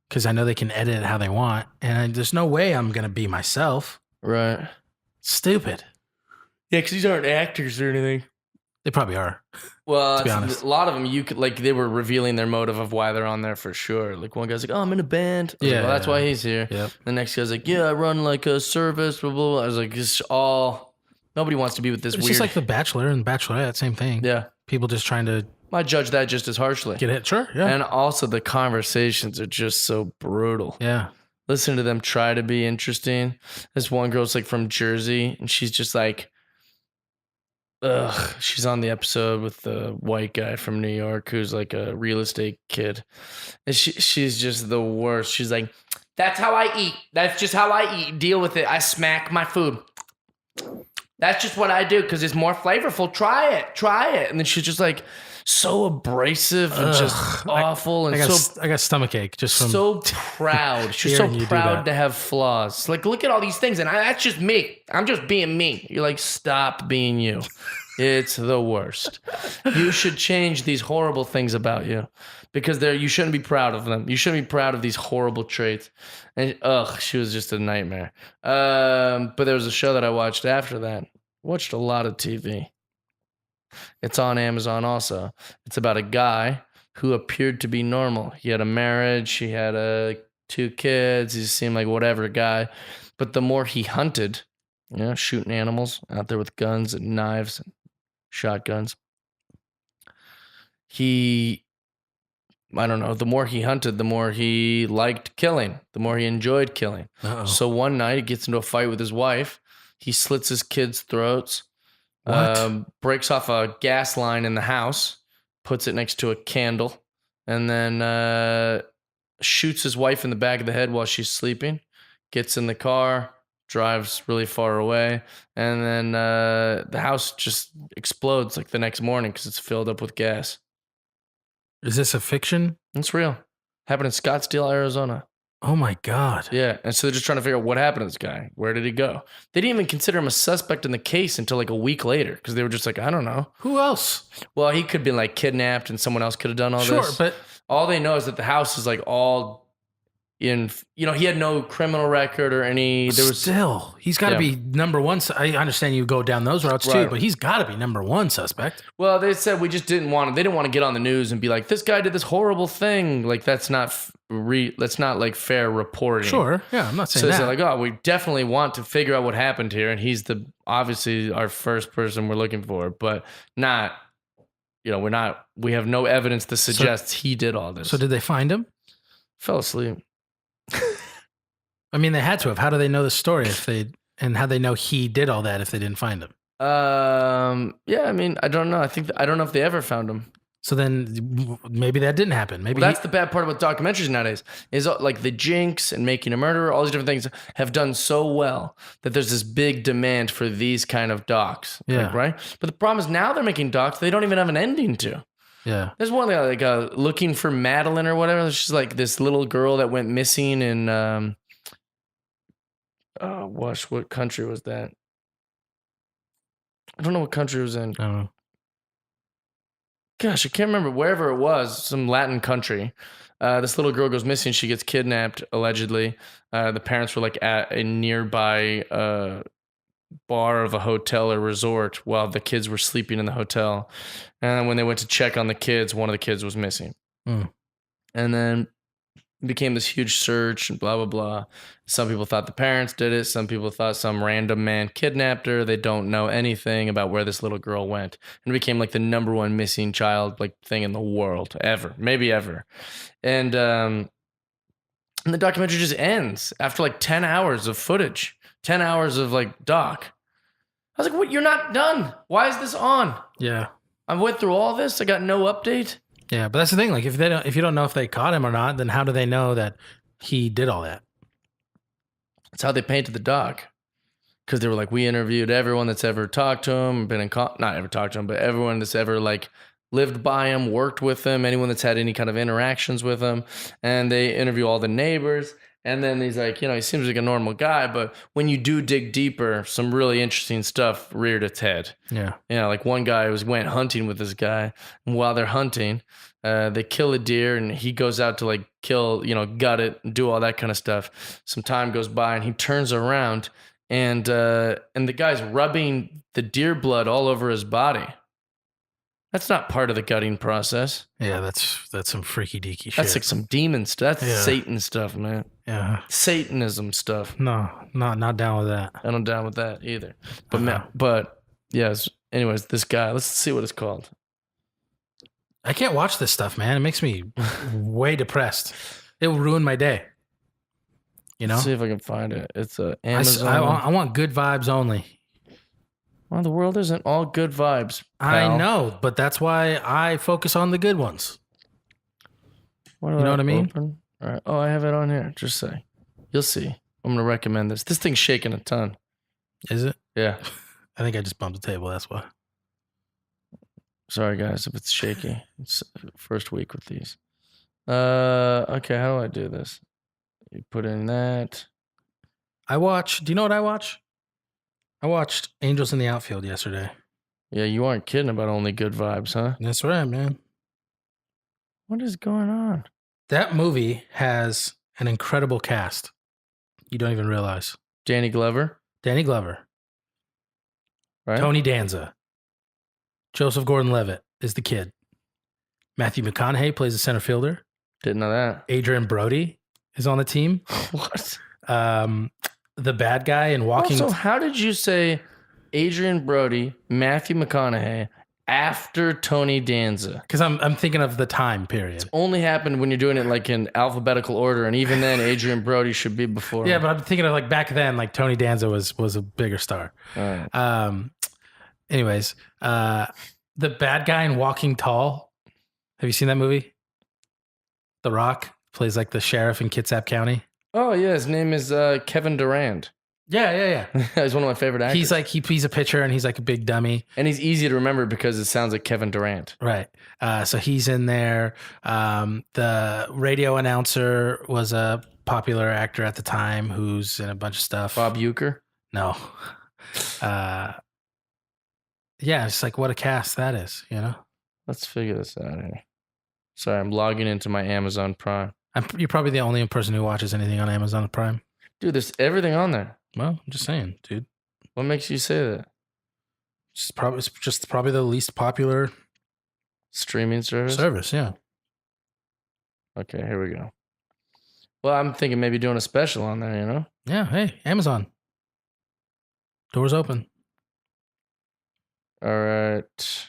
because I know they can edit it how they want, and there's no way I'm gonna be myself. Right. Stupid. Yeah, because these aren't actors or anything. They probably are. Well, To be honest. a lot of them, you could like they were revealing their motive of why they're on there for sure. Like one guy's like, "Oh, I'm in a band." I was like, well, that's why he's here. Yep. The next guy's like, "Yeah, I run like a service." Blah blah. Blah. I was like, "It's all nobody wants to be with this It's weird." just like The Bachelor and Bachelorette, same thing. Yeah, People just trying to I judge that just as harshly. get hit. Sure. Yeah. And also, the conversations are just so brutal. Yeah. Listen to them try to be interesting. This one girl's like from Jersey, and she's just like, ugh. She's on the episode with the white guy from New York who's like a real estate kid, and she's just the worst. She's like, "That's how I eat. That's just how I eat. Deal with it. I smack my food." That's just what I do because it's more flavorful. Try it. And then she's just like so abrasive and just awful and I got stomach ache just from so proud. She's so hearing you do proud that. to have flaws. Like, look at all these things, and that's just me. I'm just being me. You're like, stop being you. It's the worst. You should change these horrible things about you because you shouldn't be proud of them. You shouldn't be proud of these horrible traits. And she was just a nightmare. But there was a show that I watched after that. Watched a lot of TV. It's on Amazon also. It's about a guy who appeared to be normal. He had a marriage. He had 2 kids. He seemed like whatever guy. But the more he hunted, shooting animals out there with guns and knives and shotguns, the more he hunted, the more he liked killing, the more he enjoyed killing. Uh-oh. So one night he gets into a fight with his wife. He slits his kids' throats. What? Breaks off a gas line in the house, puts it next to a candle, and then shoots his wife in the back of the head while she's sleeping, gets in the car, drives really far away, and then the house just explodes like the next morning because it's filled up with gas. Is this a fiction? It's real. Happened in Scottsdale, Arizona. Oh my God. Yeah, and so they're just trying to figure out what happened to this guy. Where did he go? They didn't even consider him a suspect in the case until like a week later because they were just like, I don't know. Who else? Well, he could be like kidnapped and someone else could have done all Sure, this. but All they know is that the house is like all in, he had no criminal record or any, there was, still, he's got to Yeah. be number one. I understand you go down those routes too, Right. but he's got to be number one suspect. well, they said they didn't want to get on the news and be like, this guy did this horrible thing. Like, that's not like fair reporting. Sure. Yeah, I'm not saying So that. they're like, oh, we definitely want to figure out what happened here. And he's obviously our first person we're looking for, but not, we have no evidence to suggest he did all this. So did they find him? Fell asleep. I mean, they had to have. How do they know the story and how they know he did all that if they didn't find him? Yeah, I mean, I don't know. I don't know if they ever found him. So then maybe that didn't happen. Maybe Well, that's the bad part about documentaries nowadays is like The Jinx and Making a Murderer, all these different things have done so well that there's this big demand for these kind of docs. Yeah. Like, right? But the problem is now they're making docs they don't even have an ending to. yeah. There's one like Looking for Madeline or whatever. She's like this little girl that went missing in what country was that? I don't know what country it was in. I don't know. Gosh, I can't remember wherever it was, some Latin country. This little girl goes missing. She gets kidnapped, allegedly. The parents were like at a nearby bar of a hotel or resort while the kids were sleeping in the hotel. And when they went to check on the kids, one of the kids was missing. Mm. And then it became this huge search and blah, blah, blah. Some people thought the parents did it. Some people thought some random man kidnapped her. They don't know anything about where this little girl went. And it became like the number one missing child like thing in the world ever, maybe ever. And the documentary just ends after like 10 hours of footage, 10 hours of like doc. I was like, what? You're not done. Why is this on? Yeah. I went through all this. I got no update. Yeah, but that's the thing. Like, if you don't know if they caught him or not, then how do they know that he did all that? That's how they painted the doc. Because they were like, we interviewed everyone that's ever talked to him, not ever talked to him, but everyone that's ever like lived by him, worked with him, anyone that's had any kind of interactions with him. And they interview all the neighbors. And then he's like, he seems like a normal guy, but when you do dig deeper, some really interesting stuff reared its head. Yeah. Like one guy went hunting with this guy, and while they're hunting, they kill a deer, and he goes out to like kill, gut it, and do all that kind of stuff. Some time goes by, and he turns around, and the guy's rubbing the deer blood all over his body. That's not part of the gutting process. Yeah, that's some freaky deaky shit. That's like some demon stuff. That's Yeah. Satan stuff, man. Yeah. Satanism stuff. No, not down with that. I'm not down with that either. But Uh-huh. man, but yes. Anyways, this guy. Let's see what it's called. I can't watch this stuff, man. It makes me way depressed. It will ruin my day. Let's see if I can find it. It's Amazon. I want good vibes only. Well, the world isn't all good vibes. I pal. know, but that's why I focus on the good ones. You know what I mean? All right. Oh, I have it on here. Just say. You'll see. I'm going to recommend this. This thing's shaking a ton. Is it? Yeah. I think I just bumped the table. That's why. Sorry, guys, if it's shaky. It's first week with these. Okay, how do I do this? You put in that. Do you know what I watch? I watched Angels in the Outfield yesterday. Yeah, you aren't kidding about only good vibes, huh? That's right, man. What is going on? That movie has an incredible cast. You don't even realize. Danny Glover, Danny Glover, right? Tony Danza, Joseph Gordon-Levitt is the kid. Matthew McConaughey plays the center fielder. Didn't know that. Adrian Brody is on the team. What? The bad guy in Walking. Also, how did you say Adrian Brody, Matthew McConaughey after Tony Danza? Because I'm thinking of the time period. Only happened when you're doing it like in alphabetical order, and even then, Adrian Brody should be before. Yeah, but I'm thinking of like back then, like Tony Danza was a bigger star. All right. Anyways, the bad guy in Walking Tall. Have you seen that movie? The Rock plays like the sheriff in Kitsap County. Oh yeah, his name is Kevin Durant. Yeah. He's one of my favorite actors. He's like he's a pitcher and he's like a big dummy. And he's easy to remember because it sounds like Kevin Durant. Right. So he's in there. The radio announcer was a popular actor at the time who's in a bunch of stuff. Bob Uecker? No. Yeah, it's like what a cast that is, you know? Let's figure this out here. Sorry, I'm logging into my Amazon Prime. You're probably the only person who watches anything on Amazon Prime. Dude, there's everything on there. Well, I'm just saying, dude. What makes you say that? It's probably the least popular Streaming service? service, yeah. Okay, here we go. Well, I'm thinking maybe doing a special on there, you know? Yeah, hey, Amazon. Doors open. All right.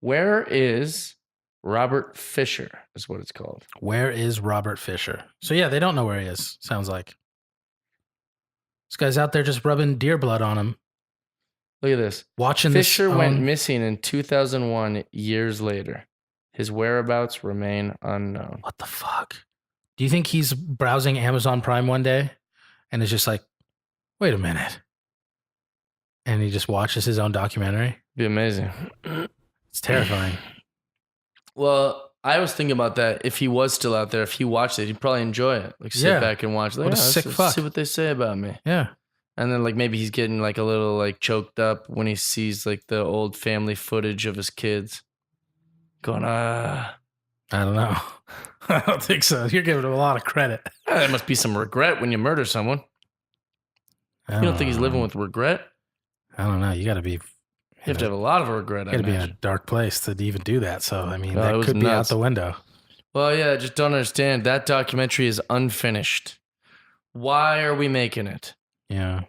Where is Robert Fisher is what it's called. Where is Robert Fisher? So yeah, they don't know where he is, sounds like. This guy's out there just rubbing deer blood on him. Look at this. Watching Fisher this went missing in 2001 years later. His whereabouts remain unknown. What the fuck? Do you think he's browsing Amazon Prime one day and is just like, wait a minute. And he just watches his own documentary? Be amazing. It's terrifying. Well, I was thinking about that. If he was still out there, if he watched it, he'd probably enjoy it. Like sit back and watch. Like, What a sick fuck. See what they say about me. Yeah. And then like maybe he's getting like a little like choked up when he sees like the old family footage of his kids. Going, I don't know. I don't think so. You're giving him a lot of credit. There must be some regret when you murder someone. You don't think he's living with regret? I don't know. You got to be. You have to have a lot of regret. Got to be in a dark place to even do that. So I mean, Oh, it that was could be out nuts. the window. Well, yeah, I just don't understand. That documentary is unfinished. Why are we making it? Yeah.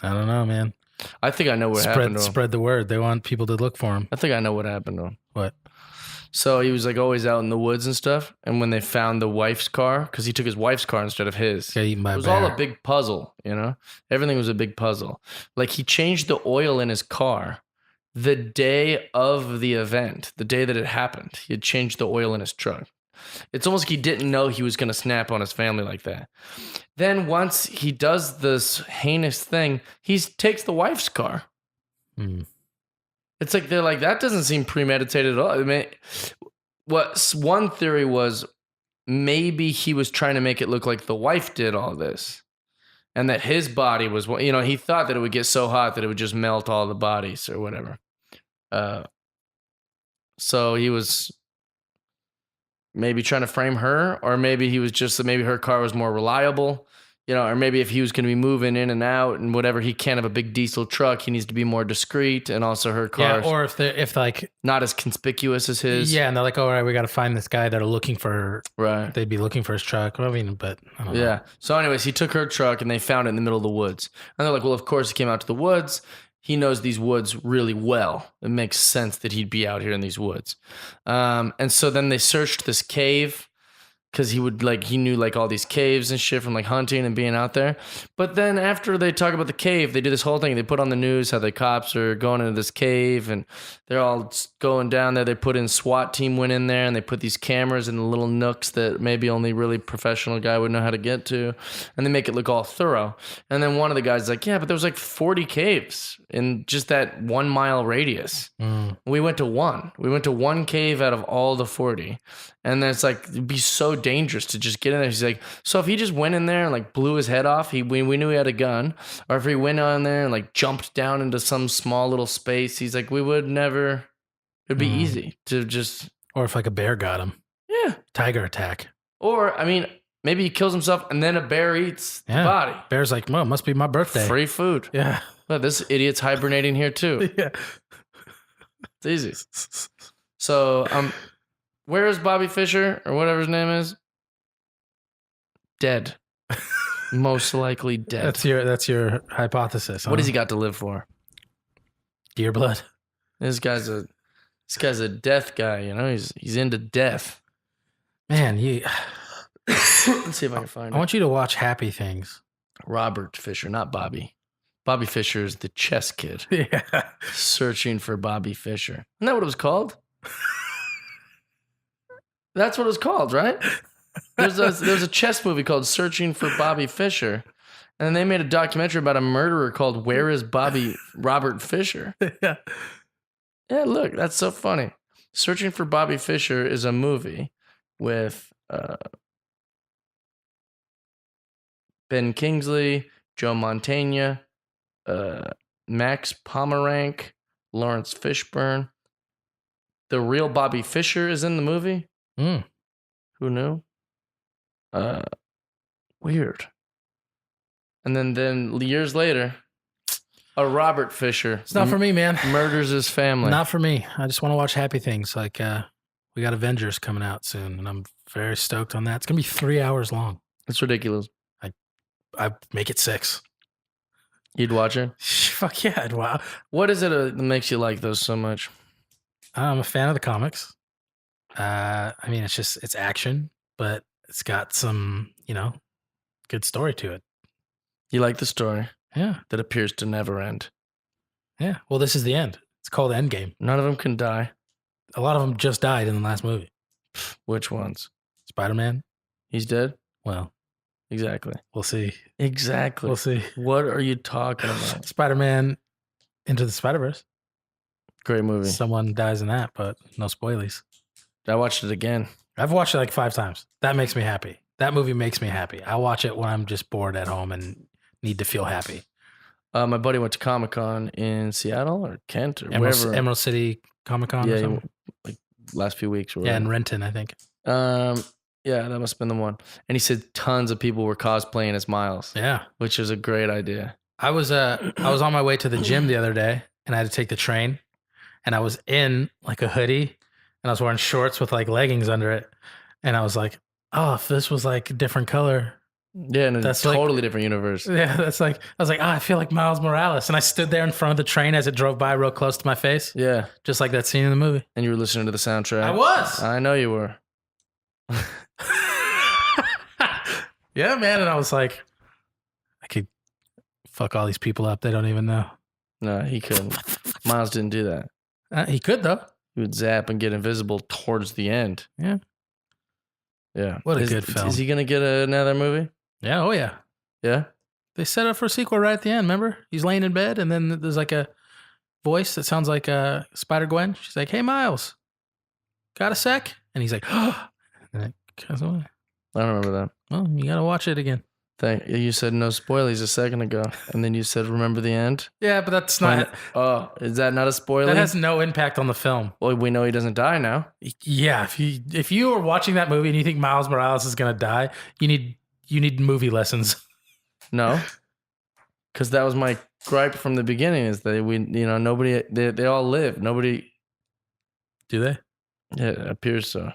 I don't know, man. I think I know what happened to him. Spread the word. They want people to look for him. I think I know what happened to him. What? So he was like always out in the woods and stuff. And when they found the wife's car, because he took his wife's car instead of his, Got eaten by it a was bear. all a big puzzle, you know? Everything was a big puzzle. Like he changed the oil in his car the day of the event, the day that it happened. He had changed the oil in his truck. It's almost like he didn't know he was going to snap on his family like that. Then once he does this heinous thing, he takes the wife's car. Hmm. It's like they're like, that doesn't seem premeditated at all. I mean, what one theory was maybe he was trying to make it look like the wife did all this, and that his body was, you know, he thought that it would get so hot that it would just melt all the bodies or whatever. So he was maybe trying to frame her, or maybe he was just maybe her car was more reliable. You know, or maybe if he was going to be moving in and out and whatever, he can't have a big diesel truck. He needs to be more discreet, and also her car, Yeah, or if like, not as conspicuous as his. yeah, and they're like, all right, we got to find this guy that are looking for. Right. They'd be looking for his truck. Well, I mean, but I don't know. Yeah. So, anyways, he took her truck and they found it in the middle of the woods. And they're like, well, of course he came out to the woods. He knows these woods really well. It makes sense that he'd be out here in these woods. And so then they searched this cave. because he knew like all these caves and shit from like hunting and being out there. But then after they talk about the cave, they do this whole thing. They put on the news how the cops are going into this cave and they're all going down there. They put in SWAT team went in there and they put these cameras in the little nooks that maybe only really professional guy would know how to get to, and they make it look all thorough. And then one of the guys is like, yeah, but there was like 40 caves in just that 1 mile radius. We went to one. We went to one cave out of all the 40. And then it's like, it'd be so dangerous to just get in there. He's like, so if he just went in there and like blew his head off, we knew he had a gun. Or if he went on there and like jumped down into some small little space, he's like, we would never, it'd be easy to just. Or if like a bear got him. Yeah. Tiger attack. Or, I mean, maybe he kills himself and then a bear eats the body. Bear's like, well, it must be my birthday. Free food. Yeah. Well, this idiot's hibernating here too. Yeah. It's easy. So, where is Bobby Fischer or whatever his name is? Dead. Most likely dead. That's your hypothesis. What has he got to live for? Deer blood. This guy's a death guy, you know? He's into death. Man, Let's see if I can find I want you to watch Happy Things. Robert Fischer, not Bobby. Bobby Fischer is the chess kid. Yeah. Searching for Bobby Fischer. Isn't that what it was called? That's what it was called, right? There's a chess movie called Searching for Bobby Fischer. And then they made a documentary about a murderer called Where is Robert Fischer? Yeah. Yeah, look, that's so funny. Searching for Bobby Fischer is a movie with Ben Kingsley, Joe Mantegna, Max Pomerank, Lawrence Fishburne. The real Bobby Fischer is in the movie. Who knew? Weird. And then years later, a Robert Fischer. It's not for me, man. Murders his family. Not for me. I just want to watch Happy Things. Like, we got Avengers coming out soon, and I'm very stoked on that. It's gonna be 3 hours long. It's ridiculous. I make it 6. You'd watch it? Fuck yeah! Wow. What is it that makes you like those so much? I'm a fan of the comics. I mean, it's action, but it's got some, good story to it. You like the story Yeah. that appears to never end. Yeah. Well, this is the end. It's called Endgame. None of them can die. A lot of them just died in the last movie. Which ones? Spider-Man. He's dead? Well, Exactly. we'll see. Exactly. We'll see. What are you talking about? Spider-Man Into the Spider-Verse. Great movie. Someone dies in that, but no spoilies. I watched it again. I've watched it like 5 times. That makes me happy. That movie makes me happy. I watch it when I'm just bored at home and need to feel happy. My buddy went to Comic-Con in Seattle or Kent or wherever. Emerald City Comic-Con or Yeah, something. like last few weeks. Or Yeah, in whatever. Renton, I think. Yeah, that must have been the one. And he said tons of people were cosplaying as Miles, Yeah. which is a great idea. I was on my way to the gym the other day and I had to take the train and I was in like a hoodie and I was wearing shorts with like leggings under it. And I was like, oh, if this was like a different color. Yeah, in a That's like- totally different universe. Yeah, that's like, I was like, I feel like Miles Morales. And I stood there in front of the train as it drove by real close to my face, Yeah, just like that scene in the movie. and you were listening to the soundtrack. I was. I know you were. Yeah, man. And I was like, I could fuck all these people up. They don't even know. No, he couldn't. Miles didn't do that. He could, though. He would zap and get invisible towards the end. Yeah. Yeah. What a good film. Is he going to get another movie? Yeah. Oh, yeah. Yeah. They set up for a sequel right at the end. Remember? He's laying in bed, and then there's like a voice that sounds like Spider Gwen. She's like, "Hey, Miles, got a sec?" And he's like, "Oh," and it goes away. I don't remember that. Well, you gotta watch it again. You said no spoilies a second ago, and then you said remember the end. Yeah, but that's not. Oh, is that not a spoiler? That has no impact on the film. Well, we know he doesn't die now. Yeah, if you are watching that movie and you think Miles Morales is gonna die, you need movie lessons. No, because that was my gripe from the beginning. Is that nobody they all live. Nobody. Do they? Yeah, it appears so.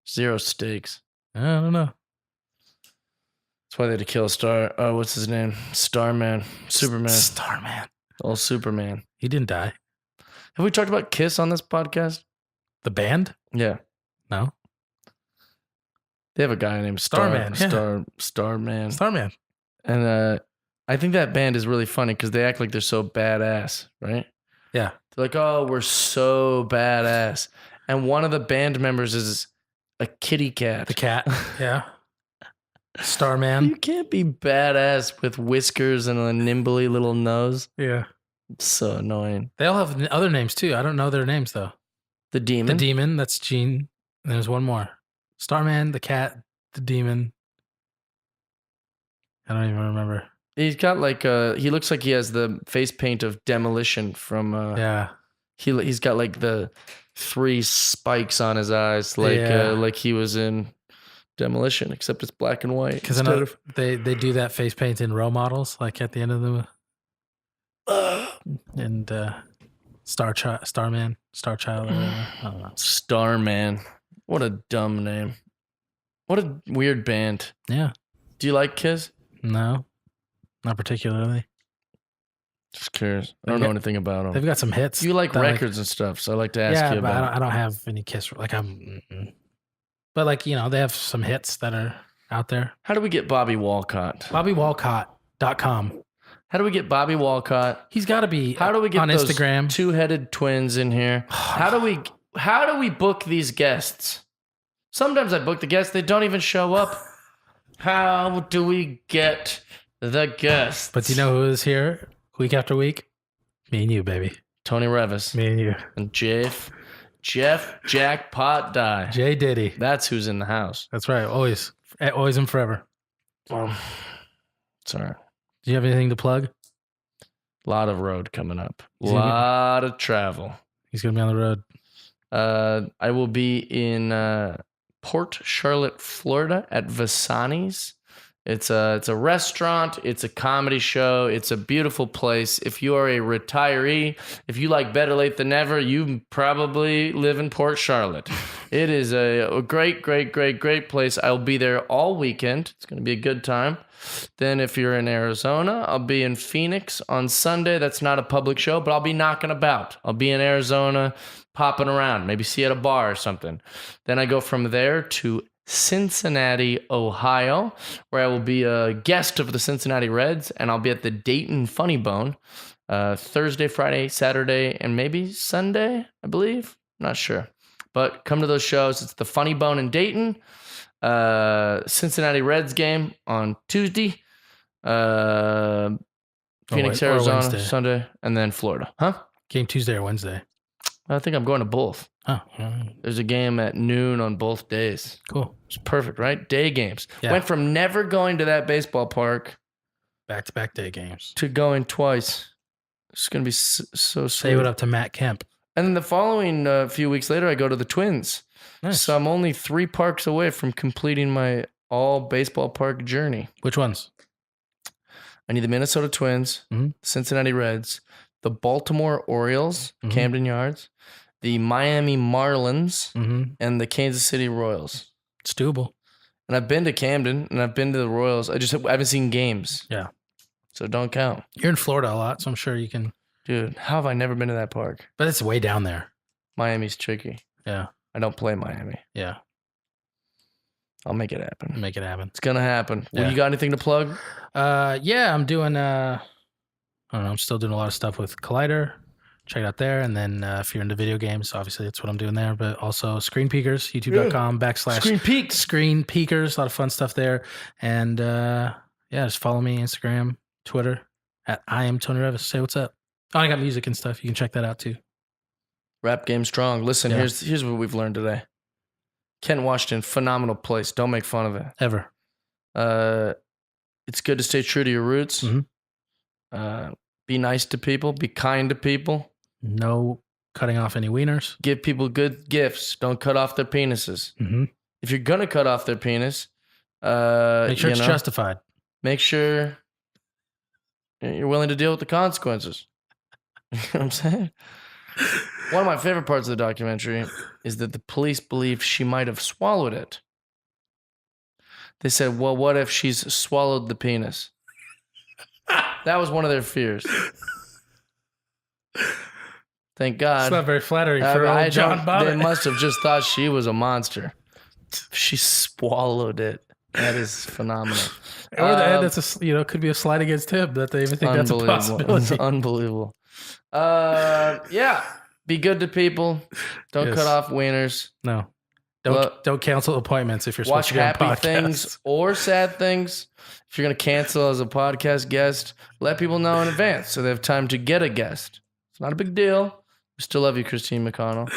Zero stakes. I don't know. That's why they had to kill Star. Oh, what's his name? Starman. Superman. Starman. Old Superman. He didn't die. Have we talked about Kiss on this podcast? The band? Yeah. No. They have a guy named Starman, yeah. Starman. Starman. And I think that band is really funny because they act like they're so badass, right? Yeah. They're like, oh, we're so badass. And one of the band members is a kitty cat. The cat. Yeah. Starman. You can't be badass with whiskers and a nimbly little nose. Yeah. It's so annoying. They all have other names too. I don't know their names though. The demon. The demon. That's Gene. And there's one more. Starman, the cat, the demon. I don't even remember. He's got like he looks like he has the face paint of Demolition from Yeah. He's got like the 3 spikes on his eyes like he was in Demolition, except it's black and white. Because I know they do that face paint in role models, like at the end of the and Starman, Starchild, or whatever. I don't know. Starman. What a dumb name. What a weird band. Yeah. Do you like Kiss? No, not particularly. Just curious. I don't know anything about them. They've got some hits. You like that, records and stuff, so I like to ask you but about. I don't have any Kiss. Like but like they have some hits that are out there. How do we get Bobby Walcott? BobbyWalcott.com. How do we get Bobby Walcott? He's got to be. How do we get on those Instagram? 2-headed twins in here? How do we book these guests? Sometimes I book the guests, they don't even show up. How do we get the guests? But do you know who is here week after week? Me and you, baby. Tony Revis. Me and you. And Jeff Jackpot Die. Jay Diddy. That's who's in the house. That's right. Always and forever. Sorry. Do you have anything to plug? A lot of road coming up. A lot of travel. He's going to be on the road. I will be in Port Charlotte, Florida at Vasani's. It's a restaurant. It's a comedy show. It's a beautiful place. If you are a retiree, if you like Better Late Than Never, you probably live in Port Charlotte. It is a great, great, great, great place. I'll be there all weekend. It's going to be a good time. Then if you're in Arizona, I'll be in Phoenix on Sunday. That's not a public show, but I'll be knocking about. I'll be in Arizona, popping around, maybe see at a bar or something. Then I go from there to Cincinnati, Ohio, where I will be a guest of the Cincinnati Reds, and I'll be at the Dayton Funny Bone Thursday, Friday, Saturday, and maybe Sunday, I believe. Not sure. But come to those shows. It's the Funny Bone in Dayton. Cincinnati Reds game on Tuesday, Phoenix, Arizona, Sunday, and then Florida. Huh? Game Tuesday or Wednesday? I think I'm going to both. Oh, there's a game at noon on both days. Cool. It's perfect, right? Day games. Yeah. Went from never going to that baseball park back-to-back day games to going twice. It's going to be so sweet. Say what up to Matt Kemp. And then the following few weeks later, I go to the Twins. Nice. So I'm only 3 parks away from completing my all baseball park journey. Which ones? I need the Minnesota Twins, Cincinnati Reds, the Baltimore Orioles, Camden Yards, the Miami Marlins, and the Kansas City Royals. It's doable. And I've been to Camden, and I've been to the Royals. I haven't seen games. Yeah. So don't count. You're in Florida a lot, so I'm sure you can. Dude, how have I never been to that park? But it's way down there. Miami's tricky. Yeah. I don't play Miami. Yeah. I'll make it happen. Make it happen. It's going to happen. Yeah. Well, you got anything to plug? Yeah, I'm doing, I don't know, I'm still doing a lot of stuff with Collider. Check it out there. And then if you're into video games, obviously that's what I'm doing there. But also Screen Peekers, youtube.com/ Screen Peeks. Screen Peekers. A lot of fun stuff there. And just follow me, Instagram, Twitter, at I am Tony Revis. Say what's up. Oh, I got music and stuff. You can check that out too. Rap game strong. Listen, here's what we've learned today. Kent Washington, phenomenal place. Don't make fun of it. Ever. It's good to stay true to your roots. Be nice to people. Be kind to people. No cutting off any wieners. Give people good gifts. Don't cut off their penises. If you're going to cut off their penis, make sure it's justified. Make sure you're willing to deal with the consequences. You know what I'm saying? One of my favorite parts of the documentary is that the police believe she might have swallowed it. They said, well, what if she's swallowed the penis? That was one of their fears. Thank God. It's not very flattering for old John Bobbitt. They must have just thought she was a monster. She swallowed it. That is phenomenal. Or that's could be a slide against him that they even think that's a possibility. Unbelievable. Yeah. Be good to people. Don't cut off wieners. No. Don't cancel appointments if you're watch supposed to be on happy podcasts. things or sad things. If you're going to cancel as a podcast guest, let people know in advance so they have time to get a guest. It's not a big deal. We still love you, Christine McConnell.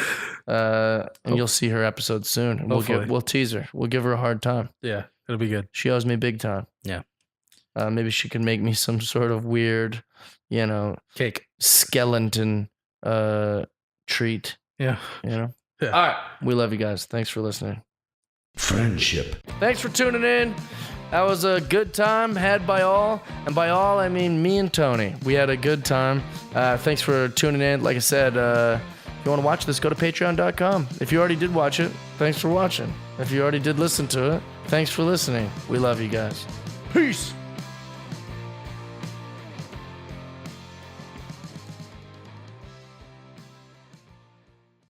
And you'll see her episode soon. And we'll tease her. We'll give her a hard time. Yeah, it'll be good. She owes me big time. Yeah. Maybe she can make me some sort of weird, cake skeleton treat. Yeah. Yeah. All right. We love you guys. Thanks for listening. Friendship. Thanks for tuning in. That was a good time had by all. And by all, I mean me and Tony. We had a good time. Thanks for tuning in. Like I said, if you want to watch this, go to patreon.com. If you already did watch it, thanks for watching. If you already did listen to it, thanks for listening. We love you guys. Peace.